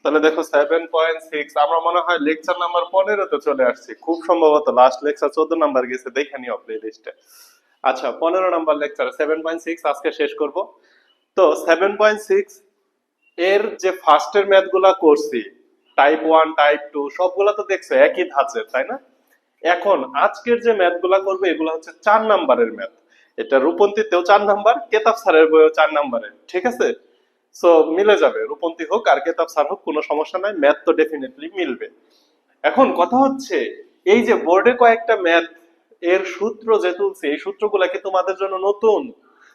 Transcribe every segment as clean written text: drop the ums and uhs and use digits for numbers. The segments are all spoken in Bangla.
তাহলে দেখো 7.6 আমরা মনে হয় লেকচার নাম্বার 15 তে চলে আসছি, খুব সম্ভবত লাস্ট লেকচার 14 নাম্বার গেছে, দেখে নিও প্লে লিস্টে। আচ্ছা 15 নাম্বার লেকচার 7.6 আজকে শেষ করব। তো 7.6 এর যে ফার্স্টের ম্যাথ গুলা করছি, টাইপ 1 টাইপ 2 সবগুলা তো দেখছো একই ধাঁচের, তাই না? এখন আজকের যে ম্যাথ গুলা করবে এগুলো হচ্ছে 4 নাম্বারের ম্যাথ। এটা রূপন্তিতেও 4 নাম্বার, কেতাব স্যারের বইও 4 নাম্বারের, ঠিক আছে? সো মিলে যাবে, রূপন্তি হোক আর কেতাব স্যার হোক কোনো সমস্যা নাই, ম্যাথ তো ডেফিনেটলি মিলবে। এখন কথা হচ্ছে, এই যে বোর্ডে কয়েকটা ম্যাথ এর সূত্র যে তুলছে, এই সূত্রগুলা কি তোমাদের জন্য নতুন?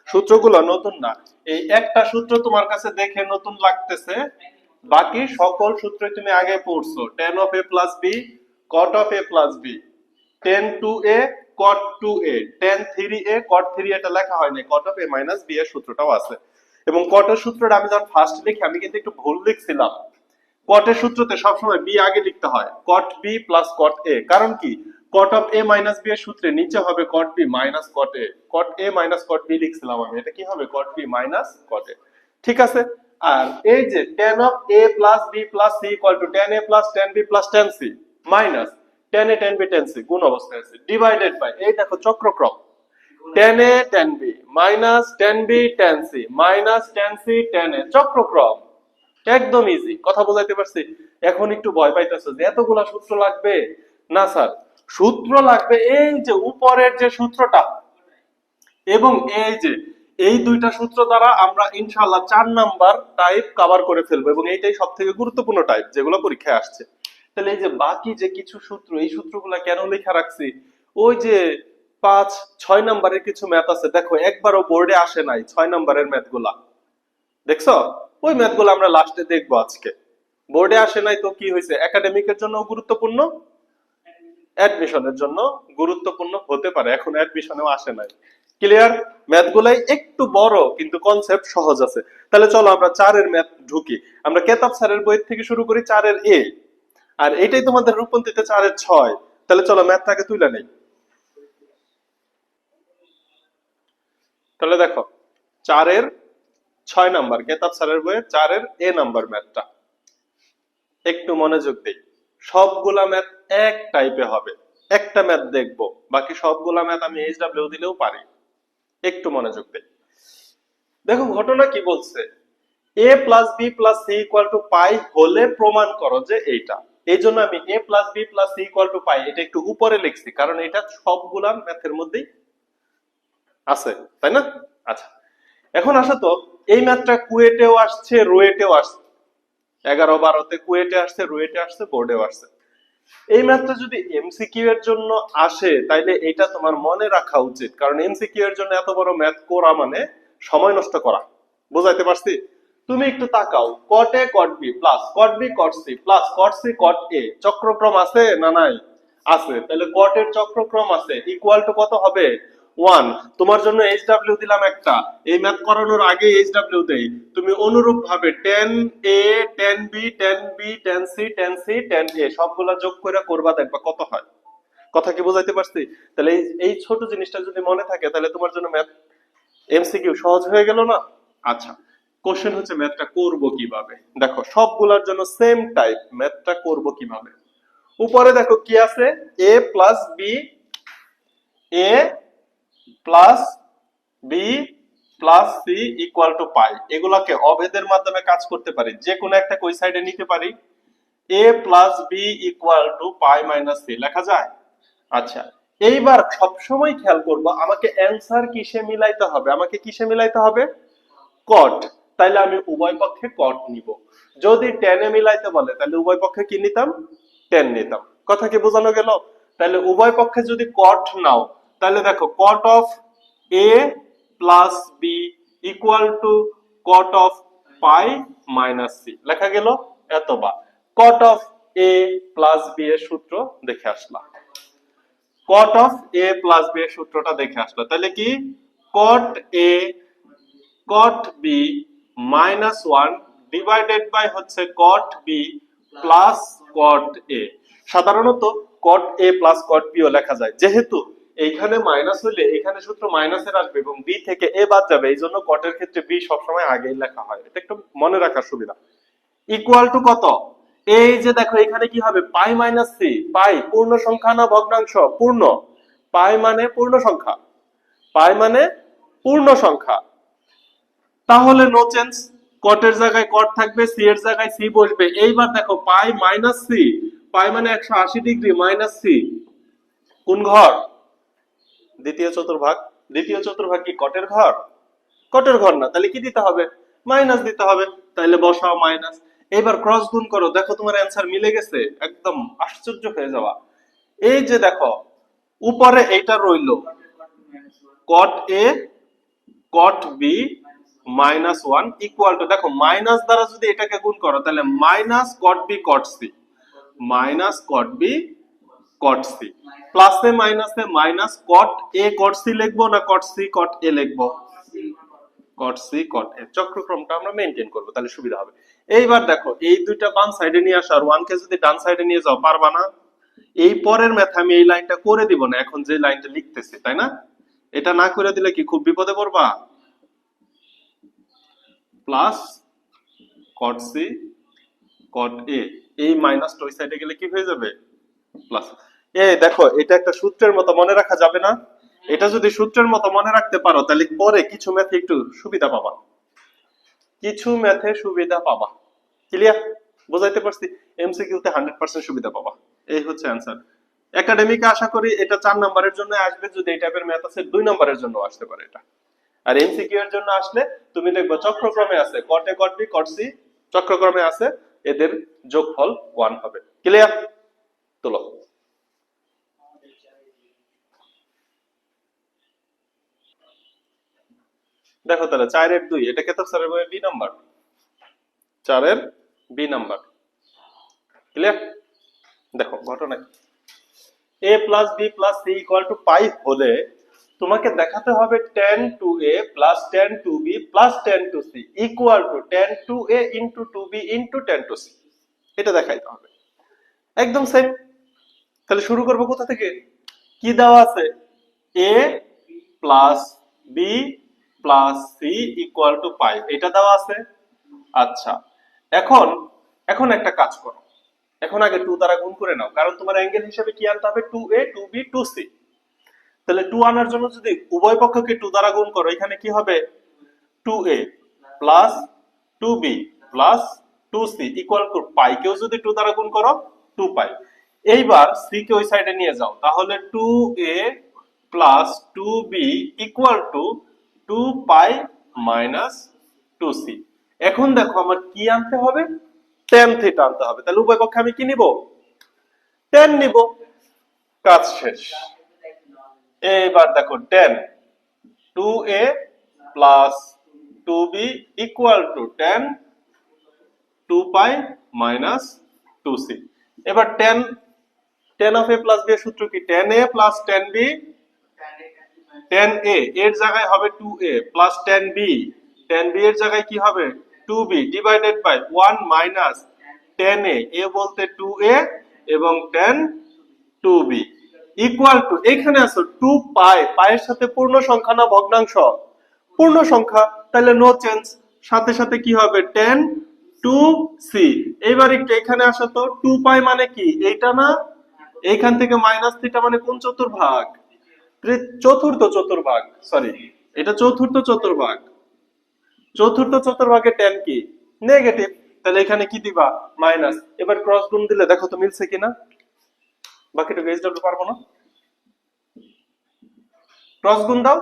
সূত্রগুলো নতুন না। এই একটা সূত্র তোমার কাছে দেখে নতুন লাগতেছে, বাকি সকল সূত্র তুমি আগে পড়ছো। tan of a plus b cot of a plus b, tan 2a cot 2a, tan 3a cot 3, এটা লেখা হয়নি, cot of a minus b এর সূত্রটাও আছে। এবং cot এর সূত্রটা আমি যখন ফার্স্ট লিখি আমি কিন্তু একটু ভুল লিখছিলাম। cot এর সূত্রতে সবসময় b আগে লিখতে হয়, cot b plus cot a। কারণ কি, cot of a minus b এর সূত্রে নিচে হবে cot b minus cot a, cot a minus cot b লিখছিলাম আমি, এটা কি হবে cot b minus cot a, ঠিক আছে? আর এই যে tan of a plus b plus c equal to tan a plus tan b plus tan c minus tan a tan b tan c গুণ অবস্থায় আছে, ডিভাইডেড বাই এই দেখো চক্রক্রম, tan a tan b minus tan b tan c minus tan c tan a, চক্রক্রম। একদম ইজি, কথা বোঝাইতে পারছি? এখন একটু ভয় পাইতেছো যে এতগুলা সূত্র লাগবে? না স্যার, সূত্র লাগবে এই যে উপরের যে সূত্রটা এবং এই যে এই দুইটা সূত্র দ্বারা আমরা ইনশাআল্লাহ 4 নাম্বার টাইপ কভার করে ফেলবো, এবং এইটাই সবথেকে গুরুত্বপূর্ণ টাইপ যেগুলো পরীক্ষায় আসছে। তাহলে এই যে বাকি যে কিছু সূত্র, এই সূত্রগুলা কেন লেখা রাখছি? ওই যে 5-6 নাম্বারের কিছু ম্যাথ আছে, দেখো একবারও বোর্ডে আসে নাই 6 নাম্বারের ম্যাথগুলা, দেখছো? ওই ম্যাথগুলো আমরা লাস্টে দেখবো আজকে। বোর্ডে আসে নাই তো কি হয়েছে, একাডেমিকের জন্য গুরুত্বপূর্ণ, অ্যাডমিশনের জন্য গুরুত্বপূর্ণ হতে পারে, এখন অ্যাডমিশনেও আসে নাই। ক্লিয়ার? ম্যাথগুলাই একটু বড় কিন্তু কনসেপ্ট সহজ আছে। তাহলে চলো আমরা 4 এর ম্যাথ ঢুকি। আমরা কেতাব স্যারের বই থেকে শুরু করি 4 এর এ, আর এটাই তোমাদের রূপন্তিতে 4 এর 6। তাহলে চলো ম্যাথটাকে তুলে নেই। তাহলে দেখো 4 এর 6 নাম্বার কেতাব স্যারের বইয়ে 4 এর এ নাম্বার ম্যাথটা একটু মনোযোগ দেই। সবগুলা ম্যাথ এক টাইপে হবে, একটা ম্যাথ দেখবো, বাকি সবগুলা ম্যাথ আমি এইচডব্লিউ দিলেও পারি। একটু মনোযোগ দেই। দেখো ঘটনা কি বলছে, a plus B plus C equal to pi হলে প্রমাণ করো যে এইটা। এই জন্য আমি a plus B plus C equal to pi এটা একটু উপরে লিখছি, কারণ এটা সবগুলা ম্যাথের মধ্যেই আছে, তাই না? আচ্ছা এখন আসো তো, এই ম্যাথটা কুয়েটেও আসছে, রুয়েটেও আসছে, 11-12-তে কুয়েটে আসছে, রুয়েটে আসছে, বোর্ডেও আসছে। এই ম্যাথটা যদি এমসিকিউ এর জন্য আসে তাইলে এটা তোমার মনে রাখা উচিত, কারণ এমসিকিউ এর জন্য এত বড় ম্যাথ করা মানে সময় নষ্ট করা। বুঝাইতে পারছি? তুমি একটু তাকাও, cot a cot b plus cot b cot c plus cot c cot a চক্রক্রম আছে না নাই? আছে। তাহলে cot এর চক্রক্রম আছে, ইকুয়াল টু কত হবে? 1। তোমার জন্য এইচডব্লিউ দিলাম একটা, এই ম্যাথ করানোর আগে এইচডব্লিউ দেই। তুমি অনুরূপ ভাবে tan a tan b tan b tan c tan c tan a সবগুলা যোগ করে করবা, দেখবা কত হয়। কথা কি বুঝাইতে পারছি? তাহলে এই ছোট জিনিসটা যদি মনে থাকে তাহলে তোমার জন্য ম্যাথ এমসিকিউ সহজ হয়ে গেল না? আচ্ছা কোশ্চেন হচ্ছে ম্যাথটা করব কিভাবে। দেখো সবগুলোর জন্য সেম টাইপ, ম্যাথটা করব কিভাবে। উপরে দেখো কি আছে, a plus B, a plus B plus C equal to pi. এগুলাকে অভেদের মাধ্যমে কাজ করতে পারি, যে কোনো একটা কই সাইডে নিতে পারি। a plus B equal to pi minus C লেখা যায়। আচ্ছা এইবার সবসময় খেয়াল করব আমাকে অ্যান্সার কিসে মিলাইতে হবে, আমাকে কিসে মিলাইতে হবে? কট। তাইলে আমি উভয় পক্ষে কট নিব। যদি টেনে মিলাইতে বলে তাহলে উভয় পক্ষে কি নিতাম? টেন নিতাম। কথা কি বোঝানো গেল? তাহলে উভয় পক্ষে যদি কট নাও তাহলে দেখো cot of A plus B equal to cot of pi minus C লেখা গেল। এতবার cot of A plus B এর সূত্র দেখে আসলাম, cot of A plus B এর সূত্রটা দেখে আসলো। তাহলে কি cot A cot b minus 1 divided by হচ্ছে cot b plus cot a। সাধারণত cot a plus cot b ও লেখা যায়, যেহেতু এইখানে মাইনাস হইলে এখানে সূত্র মাইনাসের আসবে এবং b থেকে a বাদ যাবে, এই জন্য cot এর ক্ষেত্রে b সবসময় আগেই লেখা হয়, এটা একটু মনে রাখার সুবিধা। ইকুয়াল টু কত? এই যে দেখো এখানে কি হবে, পাই মাইনাস সি। পাই পূর্ণ সংখ্যা না ভগ্নাংশ? পূর্ণ। পাই মানে পূর্ণ সংখ্যা, পাই মানে পূর্ণ সংখ্যা, তাহলে নো চেঞ্জ। কটের জায়গায় কট থাকবে, সি এর জায়গায় সি বসবে। এইবার দেখো পাই মাইনাস সি, পাই মানে 180 ডিগ্রি, মাইনাস সি কোন ঘর? দ্বিতীয় চতুর্ভাগ। দ্বিতীয় চতুর্ভাগ কি কটের ঘর? কটের ঘর না, তাহলে কি দিতে হবে? মাইনাস দিতে হবে। তাহলে বসাও মাইনাস। এবার ক্রস গুণ করো, দেখো তোমার অ্যান্সার মিলে গেছে। একদম আশ্চর্য হয়ে যাওয়া। এই যে দেখো উপরে এইটা রইলো cot A cot B minus one equal to, দেখো মাইনাস দ্বারা যদি এটাকে গুণ করো তাহলে minus cot B cot C, minus cot B cot C, প্লাসে মাইনাসে minus caught A caught C লিখবো না কট সি কট এ লিখবো? কট সি কট এ। চক্রক্রমটা আমরা মেইনটেইন করব, তাহলে সুবিধা হবে। এইবার দেখো এই দুইটা বাম সাইডে নিয়ে আসো, আর ওয়ান কে যদি ডান সাইডে নিয়ে যাও, পারবা না? এই পরের ম্যাথ আমি এই লাইনটা করে দিব না, এখন যে লাইনটা লিখতেছি, তাই না? এটা না করে দিলে কি খুব বিপদে পড়বা? প্লাস কট সি কট এ, এই মাইনাসটা ওই সাইডে গেলে কি হয়ে যাবে? প্লাস। দেখো এটা একটা সূত্রের মতো মনে রাখা যাবে না? এটা যদি সূত্রের মতো মনে রাখতে পারো তাহলে পরে কিছু ম্যাথে একটু সুবিধা পাবা, কিছু ম্যাথে সুবিধা পাবা। ক্লিয়ার? বুঝাইতে পারছি? এমসিকিউ তে 100% সুবিধা পাবা। এই হচ্ছে অ্যানসার। একাডেমিকে আশা করি এটা 4 নম্বরের জন্য আসবে, যদি এই টাইপের ম্যাথ আছে 2 নম্বরের জন্য আসতে পারে এটা। আর এমসিকিউ এর জন্য আসলে তুমি দেখবে চক্রক্রমে আছে, কট A cot B cot C চক্রক্রমে আছে, এদের যোগফল 1 হবে। ক্লিয়ার? তোলো। দেখো তাহলে 4 এর 2, এটা কেতব স্যারের বইয়ে বি নাম্বার, 4 এর বি নাম্বার। ক্লিয়ার? দেখো ঘটনা কি, a plus B plus C equal to pi হলে তোমাকে দেখাতে হবে tan 2a plus tan 2b plus tan 2c equal to tan 2a into 2b into tan 2c। এটা দেখাইতে হবে, একদম সেম। তাহলে শুরু করব কোথা থেকে? কি দেওয়া আছে? a plus B plus C equal to pi, এটা দেওয়া আছে। আচ্ছা, এখন এখন একটা কাজ করো, এখন আগে 2 দ্বারা গুণ করে নাও, কারণ তোমার অ্যাঙ্গেল হিসেবে কি আনতে হবে? 2a 2b 2c। তাহলে 2 আনার জন্য যদি উভয় পক্ষকে 2 দ্বারা গুণ করো, এখানে কি হবে? 2a plus 2b plus 2c equal to pi, কেউ যদি 2 দ্বারা গুণ করো 2 পাই। এইবার c কে ওই সাইডে নিয়ে যাও, তাহলে 2a plus 2b equal to 2 pi minus 2c। এখন দেখো আমার কি আনতে হবে? tan থিটা আনতে হবে। তাহলে উভয় পক্ষে আমি কি নিব? tan নিব। কাজ শেষ। এবার দেখো tan 2a plus 2b equal to tan 2 pi minus 2c। এবার tan of a plus b এর সূত্র কি? tan a plus tan b, tan a এর জায়গায় হবে 2a প্লাস tan b এর জায়গায় কি হবে? 2b divided by 1 minus tan a বলতে 2a এবং tan 2b ইকুয়াল টু, এখানে আছে 2 পাই, পায়ের সাথে পূর্ণ সংখ্যা না ভগ্নাংশ? পূর্ণ সংখ্যা, তাহলে নো চেঞ্জ। সাথে সাথে কি হবে? tan 2c। এবার একটু এখানে আসো তো, 2 পাই মানে কি? এইটা না? এইখান থেকে মাইনাস থিটা মানে কোন চতুর্ভাগ? চতুর্থ চতুর্ভাগ, সরি এটা চতুর্থ চতুর্ভাগ। চতুর্থ চতুর্ভাগে tan কি? নেগেটিভ। তাহলে এখানে কি দিবা? মাইনাস। এবার ক্রস গুণ দিলে দেখো তো মিলছে কিনা। বাকিটা গেজ ডাবল পারবো না, ক্রস গুণ দাও।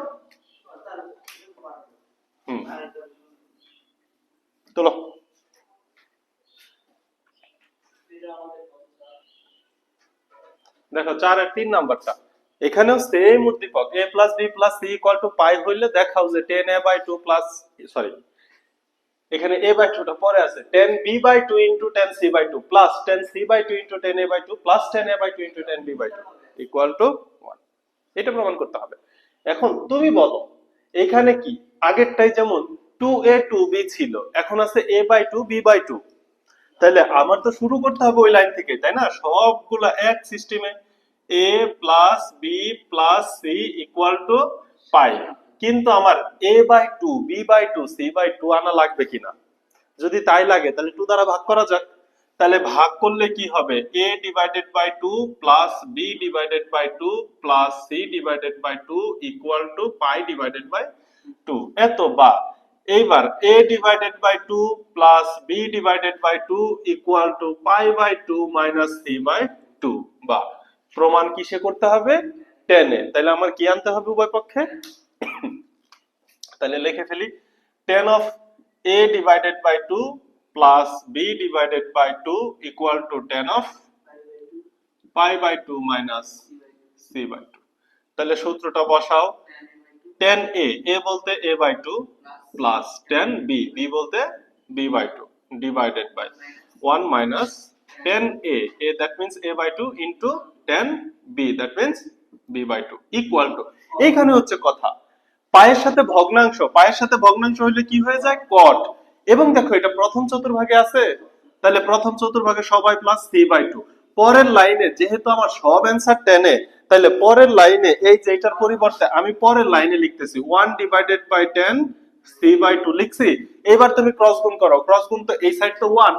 চলো দেখো 4 এর 3 নাম্বারটা, এখানেও সেম উদ্দীপক a plus b plus c equal to pi হইলে দেখাও যে tan a by 2 plus, sorry এখানে a বাই 2 টা পরে আছে, tan b by 2 into tan c by 2 plus tan c by 2 into tan a by 2 plus tan a by 2 into tan b by 2 equal to 1। এটা প্রমাণ করতে হবে। এখন তুমি বলো এখানে কি আগেরটাই যেমন 2a 2b ছিল, এখন আছে a বাই 2 b বাই 2, তাহলে আমার তো শুরু করতে হবে ওই লাইন থেকে, তাই না? সবগুলা এক সিস্টেমে a plus b plus c equal to pi, কিন্তু আমার a by 2 b by 2 c by 2 আনা লাগবে কিনা? যদি তাই লাগে তাহলে 2 দ্বারা ভাগ করা যাক। তাহলে ভাগ করলে কি হবে, a divided by 2 plus b divided by 2 plus c divided by 2 equal to pi divided by 2। এত বা এইবার a divided by 2 plus b divided by 2 equal to pi by 2 minus c by 2। বা প্রমাণ কিসে করতে হবে, tan এ। তাহলে আমার কি আনতে হবে উভয় পক্ষে? তাহলে লিখে ফেলি, tan of a divided by 2 plus b divided by 2 equal to tan of pi by 2 minus c by 2। তাহলে সূত্রটা বসাও, tan a, a বলতে a by 2 plus tan b, b বলতে b by 2 divided by 1 minus tan a, that means a by 2 into tan b, that means b by 2 equal to, এইখানে হচ্ছে কথা, পায়ের সাথে ভগ্নাংশ, পায়ের সাথে ভগ্নাংশ হলে কি হয়ে যায়, cot। এবং দেখো এটা প্রথম চতুর্ভাগে আছে, তাহলে প্রথম চতুর্ভাগে সবাই প্লাস c বাই 2। পরের লাইনে যেহেতু আমার সব অ্যানসার টেনে, তাহলে পরের লাইনে এই যে এটার পরিবর্তে আমি পরের লাইনে লিখতেছি 1 ডিভাইডেড বাই 10 c বাই 2 লিখছি। এবার তুমি ক্রস গুণ করো, ক্রস গুণ তো এই সাইড তো 1,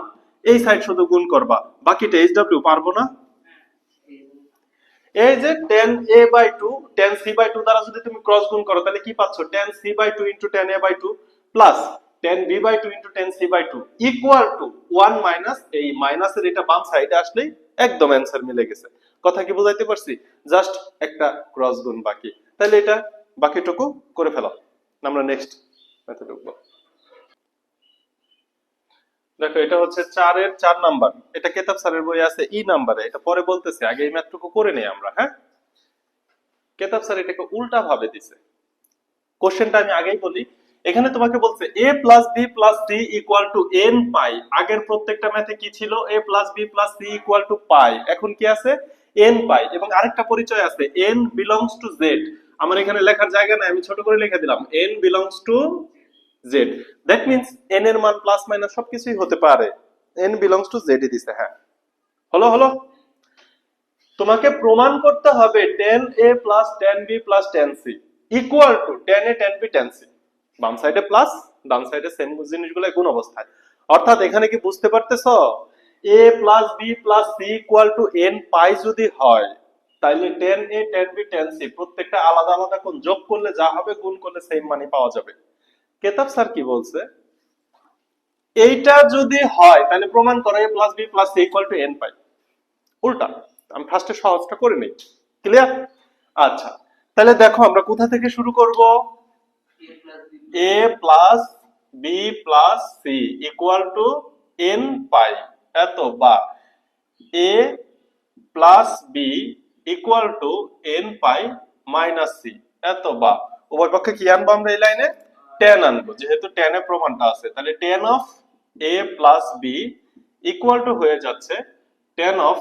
এই সাইড শুধু গুণ করবা, বাকিটা hw পারবো না। এই যে tan a by 2 tan c by 2 দ্বারা যদি তুমি ক্রস গুণ করো তাহলে কি পাচ্ছ, tan c by 2 into tan a by 2 plus tan b by 2 into tan c by 2 equal to 1 minus, এই মাইনাসের এটা বাম সাইডে আসলেই একদম অ্যানসার মিলে গেছে। কথা কি বুঝাইতে পারছি? জাস্ট একটা ক্রস গুণ বাকি, তাহলে এটা বাকিটুকু করে ফেলো। আমরা নেক্সট মেথড ঢুকবো। দেখো এটা হচ্ছে 4 এর 4 নাম্বার, এটা কেতাব স্যারের বই আছে ই নাম্বারে, এটা পরে বলতেছে, আগে এই ম্যাথটুকু করে নেই আমরা। হ্যাঁ, কেতাব স্যার এটাকে উল্টা ভাবে দিছে। কোশ্চেনটা আমি আগেই বলি, এখানে তোমাকে বলছে a plus b plus c equal to n pi. আগের প্রত্যেকটা ম্যাথে কি ছিল, a plus b plus c equal to pi, এখন কি আছে n পাই। এবং আরেকটা পরিচয় আছে n বিলংস টু z, আমার এখানে লেখার জায়গা নাই, আমি ছোট করে লিখে দিলাম n belongs to z, that means n এর মান প্লাস মাইনাস সবকিছুই হতে পারে, n বিলংস টু z ই দিছে। হ্যাঁ, হলো হলো। তোমাকে প্রমাণ করতে হবে tan a plus tan b plus tan c equal to tan a tan b tan c, বাম সাইডে প্লাস ডান সাইডে সেম জিনিসগুলো গুণ অবস্থায়। অর্থাৎ এখানে কি বুঝতে পারতেছো, a plus b plus c equal to n পাই যদি হয়, তাহলে tan a tan b tan c প্রত্যেকটা আলাদা আলাদা কোণ যোগ করলে যা হবে গুণ করলে সেম মানই পাওয়া যাবে। কেতাব স্যার কি বলছে, এইটা যদি হয় তাহলে প্রমাণ করো a plus b plus c equal to n পাই। উল্টা, আমি ফার্স্টে সহজটা করে নেই, ক্লিয়ার? আচ্ছা, তাহলে দেখো আমরা কোথা থেকে শুরু করব, a plus b plus c equal to n পাই, এত বা a plus b equal to n pi minus c, এত বা উভয় পক্ষে কি আনবো আমরা এই লাইনে, tan আনবো, যেহেতু tan এর প্রমাণটা আছে। তাহলে tan of a plus b equal two হয়ে যাচ্ছে tan of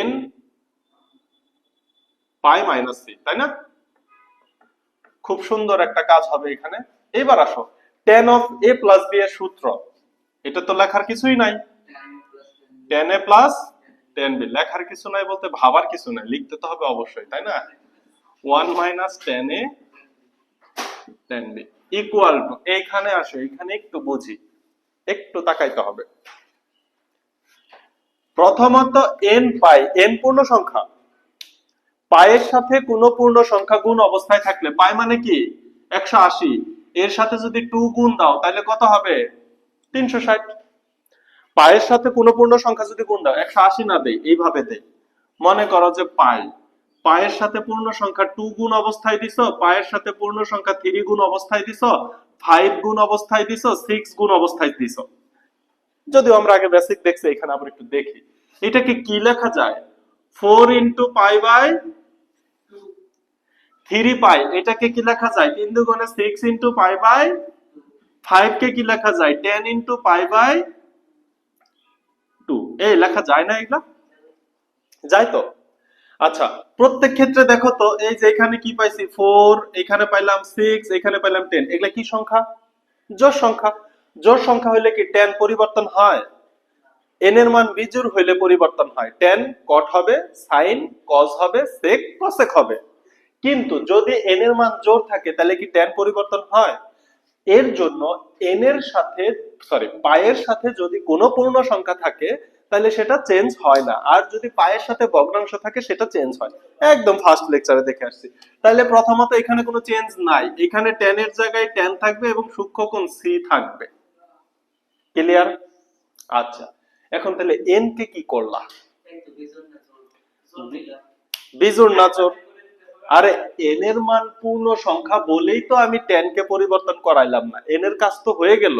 n pi minus c, তাই না? খুব সুন্দর একটা কাজ হবে এখানে। এবার আসো tan of a plus b এর সূত্র, এটা তো লেখার কিছুই নাই, tan a plus tan b, লেখার কিছু নাই বলতে ভাবার কিছু নাই, লিখতে তো হবে অবশ্যই, তাই না? 1 minus tan a tan b equal two, এইখানে আসো, এখানে একটু বুঝি, একটু তাকাইতে হবে। প্রথমত n পাই, n পূর্ণ সংখ্যা, পায়ের সাথে কোন পূর্ণ সংখ্যা গুণ অবস্থায় থাকলে, পাই মানে কি 180, এর সাথে যদি 2 গুণ দাও তাহলে কত হবে 360। পায়ের সাথে কোন পূর্ণ সংখ্যা যদি গুণ দাও, 180 না দেই, এইভাবে দেই, মনে করো যে পাই, পায়ের সাথে পূর্ণ সংখ্যা 2 গুণ অবস্থায় দিছো, পায়ের সাথে পূর্ণ সংখ্যা 3 গুণ অবস্থায় দিছো, 5 গুণ অবস্থায় দিছো, 6 গুণ অবস্থায় দিছো। যদিও আমরা আগে বেসিক দেখছি, এখানে আবার একটু দেখি এটাকে কি লেখা যায়, 4 ইন্টু পাই বাই 3 পাই, এটাকে কি লেখা যায় 3 দুগুণে 6 ইন্টু পাই বাই 5 কে কি লেখা যায় 10 ইন্টু পাই বাই 2, এই লেখা যায় না এগুলা, যায় তো? আচ্ছা, প্রত্যেক ক্ষেত্রে দেখো তো, এই যে এখানে কি পাইছি 4, এখানে পাইলাম 6, এখানে পাইলাম 10, এগুলা কি সংখ্যা, জোড় সংখ্যা। জোড় সংখ্যা হইলে কি tan পরিবর্তন হয়, n এর মান বিজোড় হইলে পরিবর্তন হয়, tan cot হবে, sin cos হবে, sec cosec হবে। কিন্তু যদি n এর মান জোড় থাকে তাহলে কি tan পরিবর্তন হয়, এর জন্য n এর সাথে পায়ের সাথে যদি কোনো পূর্ণ সংখ্যা থাকে তাহলে সেটা চেঞ্জ হয় না, আর যদি পায়ের সাথে ভগ্নাংশ থাকে সেটা চেঞ্জ হয়। একদম ফার্স্ট লেকচারে দেখে আসছি। তাহলে প্রথমত এখানে কোনো চেঞ্জ নাই, এখানে tan এর জায়গায় tan থাকবে এবং সূক্ষ্মকোণ c থাকবে। ক্লিয়ার? আচ্ছা, এখন তাহলে n কে কি করলা? বিজোড় নাচর। আরে n এর মান পূর্ণ সংখ্যা বলেই তো আমি tan কে পরিবর্তন করাইলাম না, n এর কাজ তো হয়ে গেল।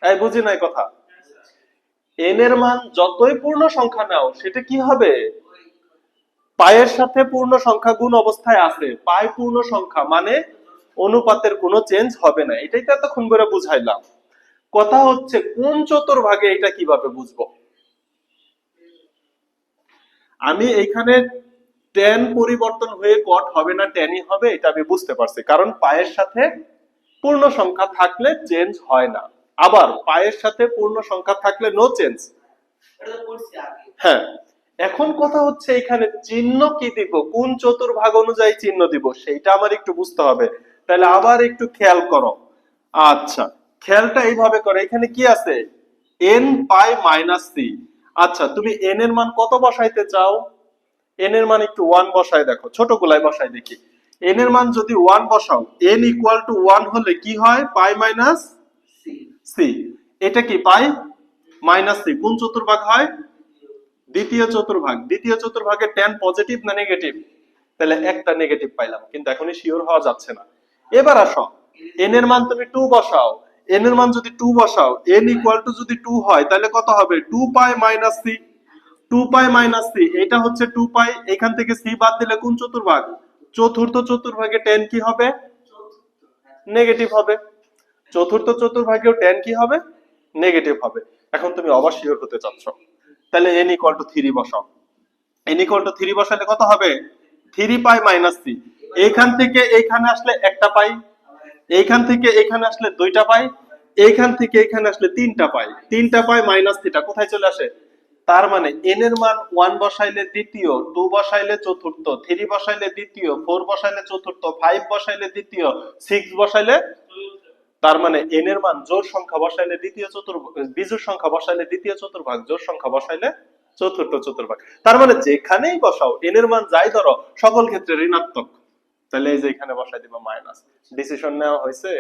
এই বুঝি নাই কথা? n এর মান যতই পূর্ণ সংখ্যা নাও সেটা কি হবে? পায়ের সাথে পূর্ণ সংখ্যা গুণ অবস্থায় আছে, পায় পূর্ণ সংখ্যা মানে অনুপাতের কোনো চেঞ্জ হবে না। এটাই তো এতক্ষণ ধরে বুঝাইলাম। কথা হচ্ছে কোন চতুর্ভাগে এটা কিভাবে বুঝবো? আমি এখানে tan পরিবর্তন হয়ে কট হবে না, ট্যানই হবে, এটা আমি বুঝতে পারছি, কারণ পায়ের সাথে পূর্ণ সংখ্যা থাকলে চেঞ্জ হয় না, আবার পায়ের সাথে পূর্ণ সংখ্যা থাকলে নো চেঞ্জ। হ্যাঁ, এখন কথা হচ্ছে এখানে চিহ্ন কি দিব, কোন চতুর্ভাগ অনুযায়ী চিহ্ন দিব সেইটা আমার একটু বুঝতে হবে। তাহলে আবার একটু খেয়াল করো। আচ্ছা, খেয়ালটা এইভাবে করো, এখানে কি আছে? n পাই মাইনাস সি। আচ্ছা, তুমি n এর মান কত বসাইতে চাও? n এর মান একটু 1 বসাই দেখো, ছোটগুলাই বসাই দেখি। n এর মান যদি 1 বসাও, n ইকুয়াল টু 1 হলে কি হয়? পাই মাইনাস সি। এটা কি পাই মাইনাস সি কোন চতুর্ভাগ হয়? দ্বিতীয় চতুর্ভাগ। দ্বিতীয় চতুর্ভাগে tan পজিটিভ না নেগেটিভ? তাহলে একটা নেগেটিভ পাইলাম, কিন্তু এখনই শিওর হওয়া যাচ্ছে না। এবার আসো, n এর মান তুমি 2 বসাও। n এর মান যদি 2 বসাও, n ইকুয়াল টু যদি 2 হয় তাহলে কত হবে? 2 পাই মাইনাস সি। 2 পাই মাইনাস সি, এটা হচ্ছে 2 পাই, এখান থেকে সি বাদ দিলে কোন চতুর্ভাগ? চতুর্থ চতুর্ভাগে tan কি হবে? নেগেটিভ হবে। চতুর্থ চতুর্ভাগেও tan কি হবে? নেগেটিভ হবে। এখন তুমি আবার শিওর হতে চাচ্ছ, তাহলে n ইকুয়াল টু 3 বসাও। n ইকুয়াল টু 3 বসালে কত হবে? 3 পাই মাইনাস সি। এইখান থেকে এইখানে আসলে একটা পাই, এইখান থেকে এখানে আসলে দুইটা পাই, এইখান থেকে এখানে আসলে তিনটা পাই। তিনটা পাই মাইনাস থিটা কোথায় চলে আসে? তার মানে n এর মান 1 বসাইলে দ্বিতীয়, 2 বসাইলে চতুর্থ, 3 বসাইলে দ্বিতীয়, 4 বসাইলে চতুর্থ, 5 বসাইলে দ্বিতীয়, 6 বসাইলে, তার মানে n এর মান জোড় সংখ্যা বসাইলে দ্বিতীয় চতুর্ভাগ, বিজোড় সংখ্যা বসাইলে দ্বিতীয় চতুর্ভাগ, জোড় সংখ্যা বসাইলে চতুর্থ চতুর্ভাগ। তার মানে যেখানেই বসাও n এর মান যাই ধরো সকল ক্ষেত্রে ঋণাত্মক। তাহলে এই যে এখানে বসাই দিবা মাইনাস। ডিসিশন নেওয়া হয়েছে।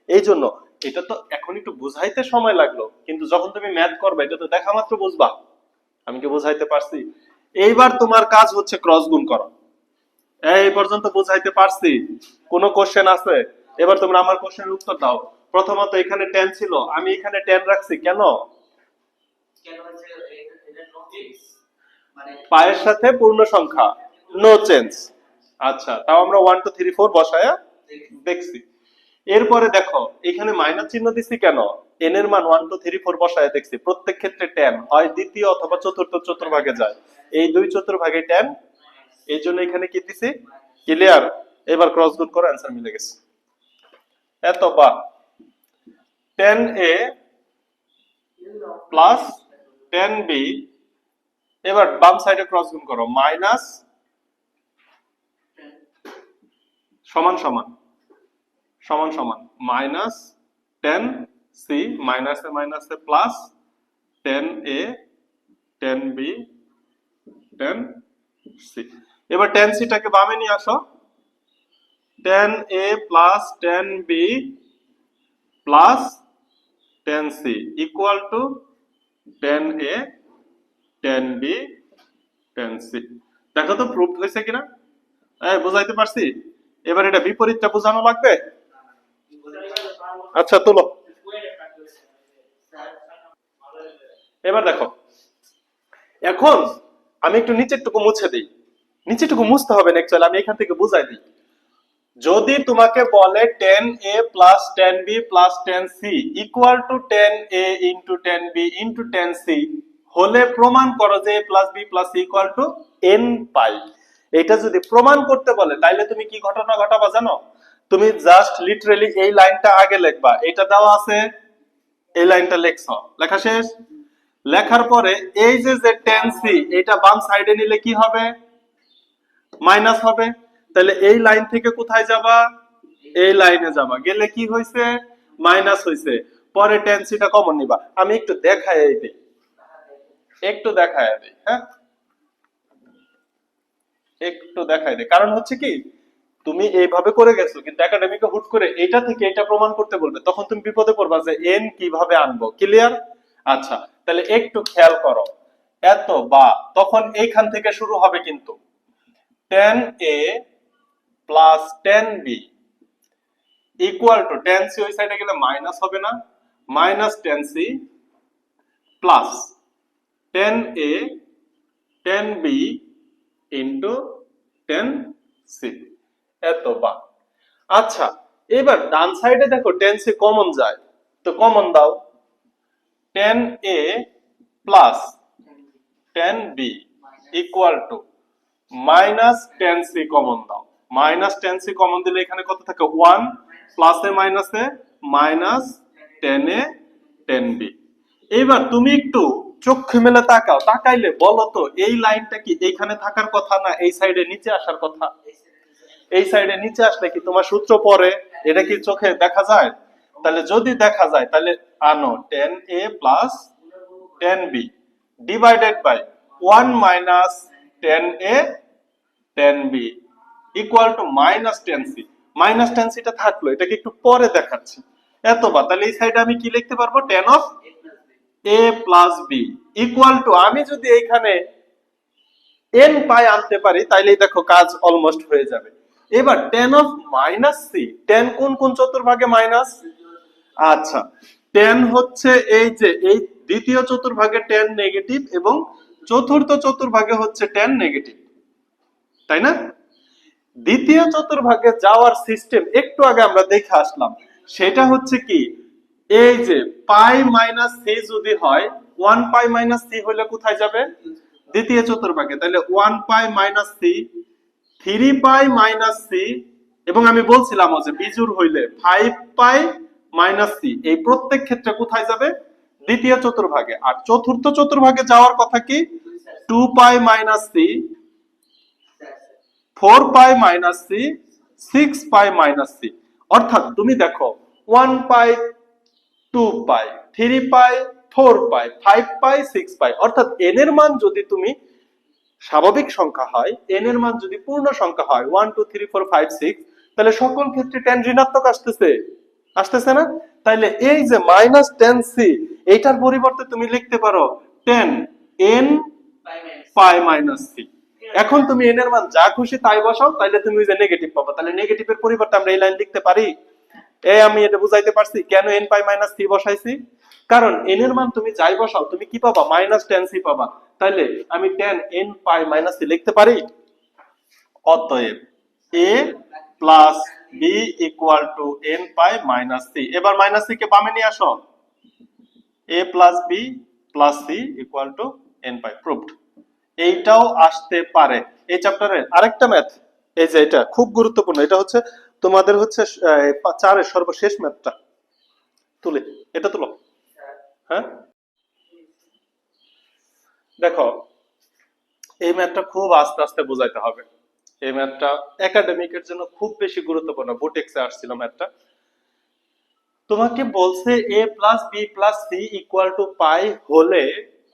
এই জন্য এটা তো এখন একটু বুঝাইতে সময় লাগলো, কিন্তু যখন তুমি ম্যাথ করবে এটা তো দেখা মাত্র বুঝবা। আমি কি বুঝাইতে পারছি? এইবার তোমার কাজ হচ্ছে ক্রস গুণ করা। এই পর্যন্ত বুঝাইতে পারছি? কোনো কোশ্চেন আছে? এবার তোমরা আমার কোশ্চেনের উত্তর দাও। প্রথমত এখানে tan ছিল, আমি এখানে tan রাখছি কেন? পায়ের সাথে পূর্ণ সংখ্যা, নো চেঞ্জ। আচ্ছা, তাও আমরা 1 2 3 4 বসায়া দেখছি। এরপরে দেখো এখানে মাইনাস চিহ্ন দিছি কেন? n এর মান 1 2 3 4 বসায়া দেখছি, প্রত্যেক ক্ষেত্রে tan হয় দ্বিতীয় অথবা চতুর্থ চতুর্ভাগে যায়, এই দুই চতুর্ভাগে tan, এই জন্য এখানে কি দিছি? ক্লিয়ার? এবার ক্রস গুণ করো, অ্যান্সার মিলে গেছে। এত বা tan a plus tan b, এবার বাম সাইডে ক্রস গুণ করো, মাইনাস সমান সমান সমান সমান মাইনাস tan c, মাইনাসে মাইনাসে plus tan a tan b tan c। এবার tan c টাকে বামে নিয়ে আসো, tan a plus tan b plus tan c equal to tan a tan b tan c। দেখো তো প্রুফ হয়েছে কিনা? বুঝাইতে পারছি? এবার এটা বিপরীতটা বোঝানো লাগবে। আচ্ছা তোলো। এবার দেখো, এখন আমি একটু নিচেরটুকু মুছে দিই। নিচেরটুকু মুছতে হবে না, অ্যাকচুয়ালি আমি এখান থেকে বুঝাই দিই। যদি তোমাকে বলে tan a plus tan b plus tan c equal to tan a into tan b into tan c হলে প্রমাণ করো যে a plus b plus c equal to n পাই। এটা যদি প্রমাণ করতে বলে তাইলে তুমি কি ঘটনা ঘটাবা জানো? তুমি জাস্ট লিটারালি এই লাইনটা আগে লিখবা, এটা দেওয়া আছে, এই লাইনটা লিখছো, লেখা শেষ। লেখার পরে এই যে tan c এটা বাম সাইডে নিলে কি হবে? মাইনাস হবে। তাহলে এই লাইন থেকে কোথায় যাবা? এই লাইনে যাবা, গেলে কি হয়েছে? মাইনাস হইছে, পরে tan c টা কমন নিবা। আমি একটু দেখায় দিই, হ্যাঁ, একটু দেখায় দিই। কারণ হচ্ছে কি, তুমি এইভাবে করে গেছো, কিন্তু একাডেমিকে হুট করে এটা থেকে এটা প্রমাণ করতে বলবে, তখন তুমি বিপদে পড়বা যে n কিভাবে আনবো। ক্লিয়ার? আচ্ছা, তাহলে একটু খেয়াল করো, এত বা তখন এইখান থেকে শুরু হবে কিন্তু tan a plus tan b equal to tan c ওই সাইডে গেলে মাইনাস হবে না, minus tan c plus tan a tan b into tan c, এত বা। আচ্ছা, এবার ডান সাইডে দেখো tan c কমন যায়, তো কমন দাও, tan a plus tan b equal to minus tan c common দাও, মাইনাস tan c কমন দিলে এখানে কত থাকে 1, প্লাসে মাইনাসে minus tan a tan b। এবার তুমি একটু চোখ মেলে তাকাও, তাকাইলে বলো তো এই লাইনটা কি এইখানে থাকার কথা না এই সাইডে নিচে আসার কথা? এই সাইডে নিচে আসলে কি তোমার সূত্র পড়ে? এটা কি চোখে দেখা যায়? তাহলে যদি দেখা যায় তাহলে আনো tan a plus tan b divided by 1 minus tan a tan b equal to minus tan c। Minus tan c টা থাকলো, এটাকে একটু পরে দেখাচ্ছি। এত বা, তাহলে এই সাইডে আমি কি লিখতে পারবো, tan of a plus b equal two, আমি যদি এইখানে n পাই আনতে পারি তাইলেই দেখো কাজ অলমোস্ট হয়ে যাবে। এবার tan of minus c, tan কোন কোন চতুর্ভাগে মাইনাস? আচ্ছা, tan হচ্ছে এই যে এই দ্বিতীয় চতুর্ভাগে tan নেগেটিভ এবং চতুর্থ চতুর্ভাগে হচ্ছে tan নেগেটিভ, তাই না? দ্বিতীয় চতুর্ভাগে যাওয়ার সিস্টেম একটু আগে আমরা দেখে আসলাম, সেটা হচ্ছে কি, এই যে পাই মাইনাস সি যদি হয়, 1 পাই মাইনাস সি হলে কোথায় যাবে? দ্বিতীয় চতুর্ভাগে। তাহলে 1 পাই মাইনাস সি, 3 পাই মাইনাস সি, এবং আমি বলছিলাম যে বিজুর হইলে 5 পাই মাইনাস সি, এই প্রত্যেক ক্ষেত্রে কোথায় যাবে? দ্বিতীয় চতুর্ভাগে। আর চতুর্থ চতুর্ভাগে যাওয়ার কথা কি, 2 পাই মাইনাস সি, 4 পাই মাইনাস সি, 6 পাই মাইনাস সি। অর্থাৎ তুমি দেখো 1 পাই, 2 পাই, 3 পাই, 4 পাই, 5 পাই, 6 পাই, অর্থাৎ n এর মান যদি তুমি স্বাভাবিক সংখ্যা হয়, n এর মান যদি পূর্ণ সংখ্যা হয় 1 2 3 4 5 6, তাহলে সকল ক্ষেত্রে tan ঋণাত্মক আসতেছে না? তাইলে এই যে মাইনাস tan c, এইটার পরিবর্তে তুমি লিখতে পারো tan n পাই মাইনাস c। এখন তুমি n এর মান যা খুশি তাই বসাও, তাইলে তুমি যে নেগেটিভ পাবা। তাহলে নেগেটিভের পরিবর্তে আমরা এই লাইন লিখতে পারি। আমি এটা বুঝাইতে পারছি কেন n পাই মাইনাস c বসাইছি? কারণ n এর মান তুমি যাই বসাও তুমি কি পাবা? মাইনাস tan c পাবা। তাইলে আমি tan n পাই মাইনাস c লিখতে পারি। অতএব a plus b equal to n pi minus c। এবার মাইনাস c কে বামে নিয়ে আসো, a plus b plus c equal to n pi. Proved. এইটাও আসতে পারে। এই চ্যাপ্টারের আরেকটা ম্যাথ, এই যে এটা খুব গুরুত্বপূর্ণ, এটা হচ্ছে তোমাদের হচ্ছে 4 এর সর্বশেষ ম্যাথটা। তুলে এটা তুলো, হ্যাঁ দেখো, এই ম্যাথটা খুব আস্তে আস্তে বোঝাইতে হবে। এই ম্যাথটা একাডেমিকের জন্য খুব বেশি গুরুত্বপূর্ণ, বুটেক্সে আসছিল ম্যাথটা। তোমাকে বলছে a plus b plus c equal to pi হলে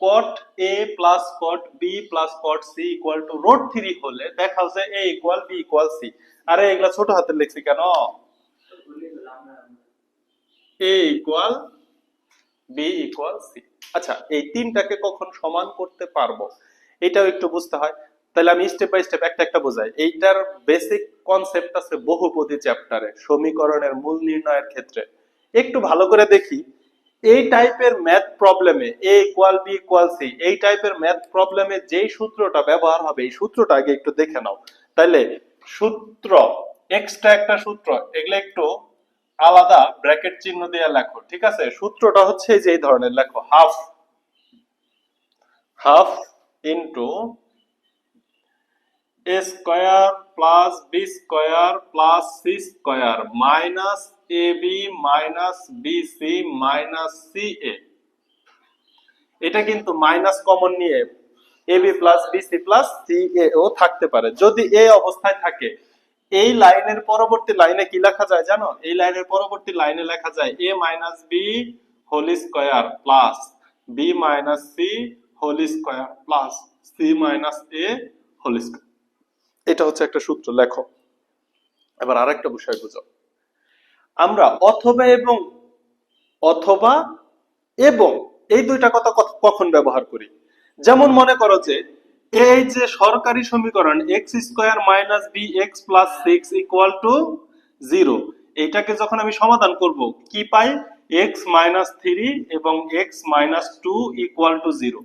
cot a plus cot b plus cot c equal to root 3 হলে দেখাও যে a equal b equal c। আরে এগুলা ছোট হাতে লিখছি কেন? a equal b equal c। আচ্ছা, এই তিনটাকে কখন সমান করতে পারবো এটাও একটু বুঝতে হয়। তাহলে আমি স্টেপ বাই স্টেপ একটা একটা বোঝাই। এইটার বেসিক কনসেপ্ট আছে বহুপদী চ্যাপ্টারে, সমীকরণের মূল নির্ণয়ের ক্ষেত্রে। একটু ভালো করে দেখি, এই টাইপের ম্যাথ প্রবলেমে a equal b equal c, এই টাইপের ম্যাথ প্রবলেমে যেই সূত্রটা ব্যবহার হবে এই সূত্রটা আগে একটু দেখে নাও। তাইলে সূত্র, এক্সট্রা একটা সূত্র, এগুলো একটু আলাদা ব্র্যাকেট চিহ্ন দিয়ে লেখো, ঠিক আছে? সূত্রটা হচ্ছে যে এই ধরনের লেখো, half half into a square plus b square plus c square minus ab minus bc minus ca। এটা কিন্তু মাইনাস কমন নিয়ে ab plus bc plus ca ও থাকতে পারে। যদি এই অবস্থায় থাকে এই লাইনের পরবর্তী লাইনে কি লেখা যায় জানো? এই লাইনের পরবর্তী লাইনে লেখা যায় a minus B whole square plus b minus C whole square plus c minus a whole square. এটা হচ্ছে একটা সূত্র, লেখো। এবার আরেকটা বিষয় বুঝো, আমরা অথবা এবং এই দুইটা কথা কখন ব্যবহার করি? যেমন মনে করো যে এই যে সরকারি সমীকরণ X square minus B X plus six equal to 0, এইটাকে যখন আমি সমাধান করব কি পাই? এক্স মাইনাস থ্রি এবং X minus two equal to 0,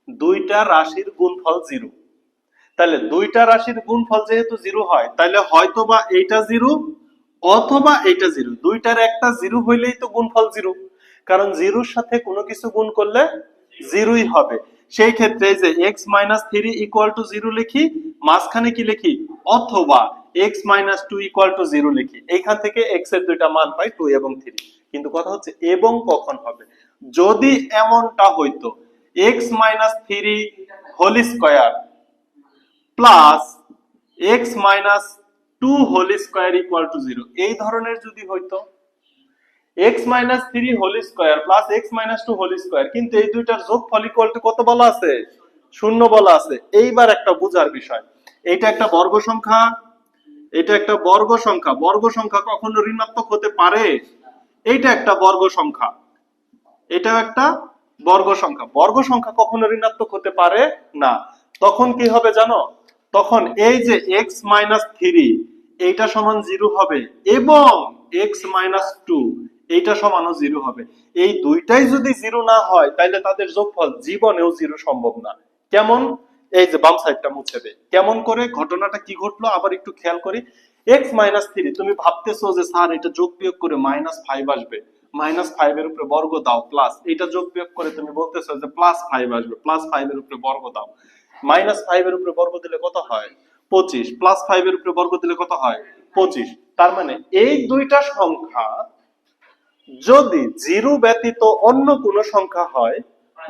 দুইটা রাশির গুণফল 0। তাহলে দুইটা রাশির গুণফল যেহেতু 0 হয়, তাহলে হয়তো বা এইটা 0 অথবা এইটা 0, দুইটার একটা 0 হইলেই তো গুণফল 0, কারণ 0-র সাথে কোনো কিছু গুণ করলে 0ই হবে। সেই ক্ষেত্রে যে x minus three equal to 0 লিখি, মাঝখানে কি লিখি? অথবা x minus two equal to 0 লিখি। এইখান থেকে x এর দুইটা মান পাই 2 এবং 3। কিন্তু কথা হচ্ছে এবং কখন হবে? যদি এমনটা হইতো x minus three whole square plus X minus two whole square equal to 0, এই ধরনের যদি হইতো X minus three whole square plus X minus two whole square, কিন্তু এই দুইটার যোগফল ইকুয়াল টু কত বলা আছে? 0 বলা আছে। এইবার একটা বুঝার বিষয়, এইটা একটা বর্গ সংখ্যা, এটা একটা বর্গ সংখ্যা। বর্গ সংখ্যা কখনো ঋণাত্মক হতে পারে? এইটা একটা বর্গ সংখ্যা, এটাও একটা বর্গ সংখ্যা। বর্গ সংখ্যা কখনো ঋণাত্মক হতে পারে না। তখন কি হবে জানো? তখন এই যে x মাইনাস থ্রি এইটা সমান 0 হবে এবং x মাইনাস টু এইটা সমানও 0 হবে। এই দুইটাই যদি 0 না হয়, তাহলে তাদের যোগফল জীবনেও 0 সম্ভব না। কেমন? এই যে বাম সাইডটা মুছে দে। কেমন করে? ঘটনাটা কি ঘটলো আবার একটু খেয়াল করি। x মাইনাস থ্রি, তুমি ভাবতেছো যে স্যার এটা যোগ বিয়োগ করে মাইনাস 5 আসবে, মাইনাস 5 এর উপরে বর্গ দাও, প্লাস এটা যোগ বিয়োগ করে তুমি বলতেছো যে প্লাস 5 আসবে, প্লাস 5 এর উপরে বর্গ দাও। মাইনাস 5 এর উপরে বর্গ দিলে কত হয়? 25। প্লাস 5 এর উপরে বর্গ দিলে কত হয়? 25। তার মানে এই দুইটা সংখ্যা যদি 0 ব্যতীত অন্য কোনো সংখ্যা হয়,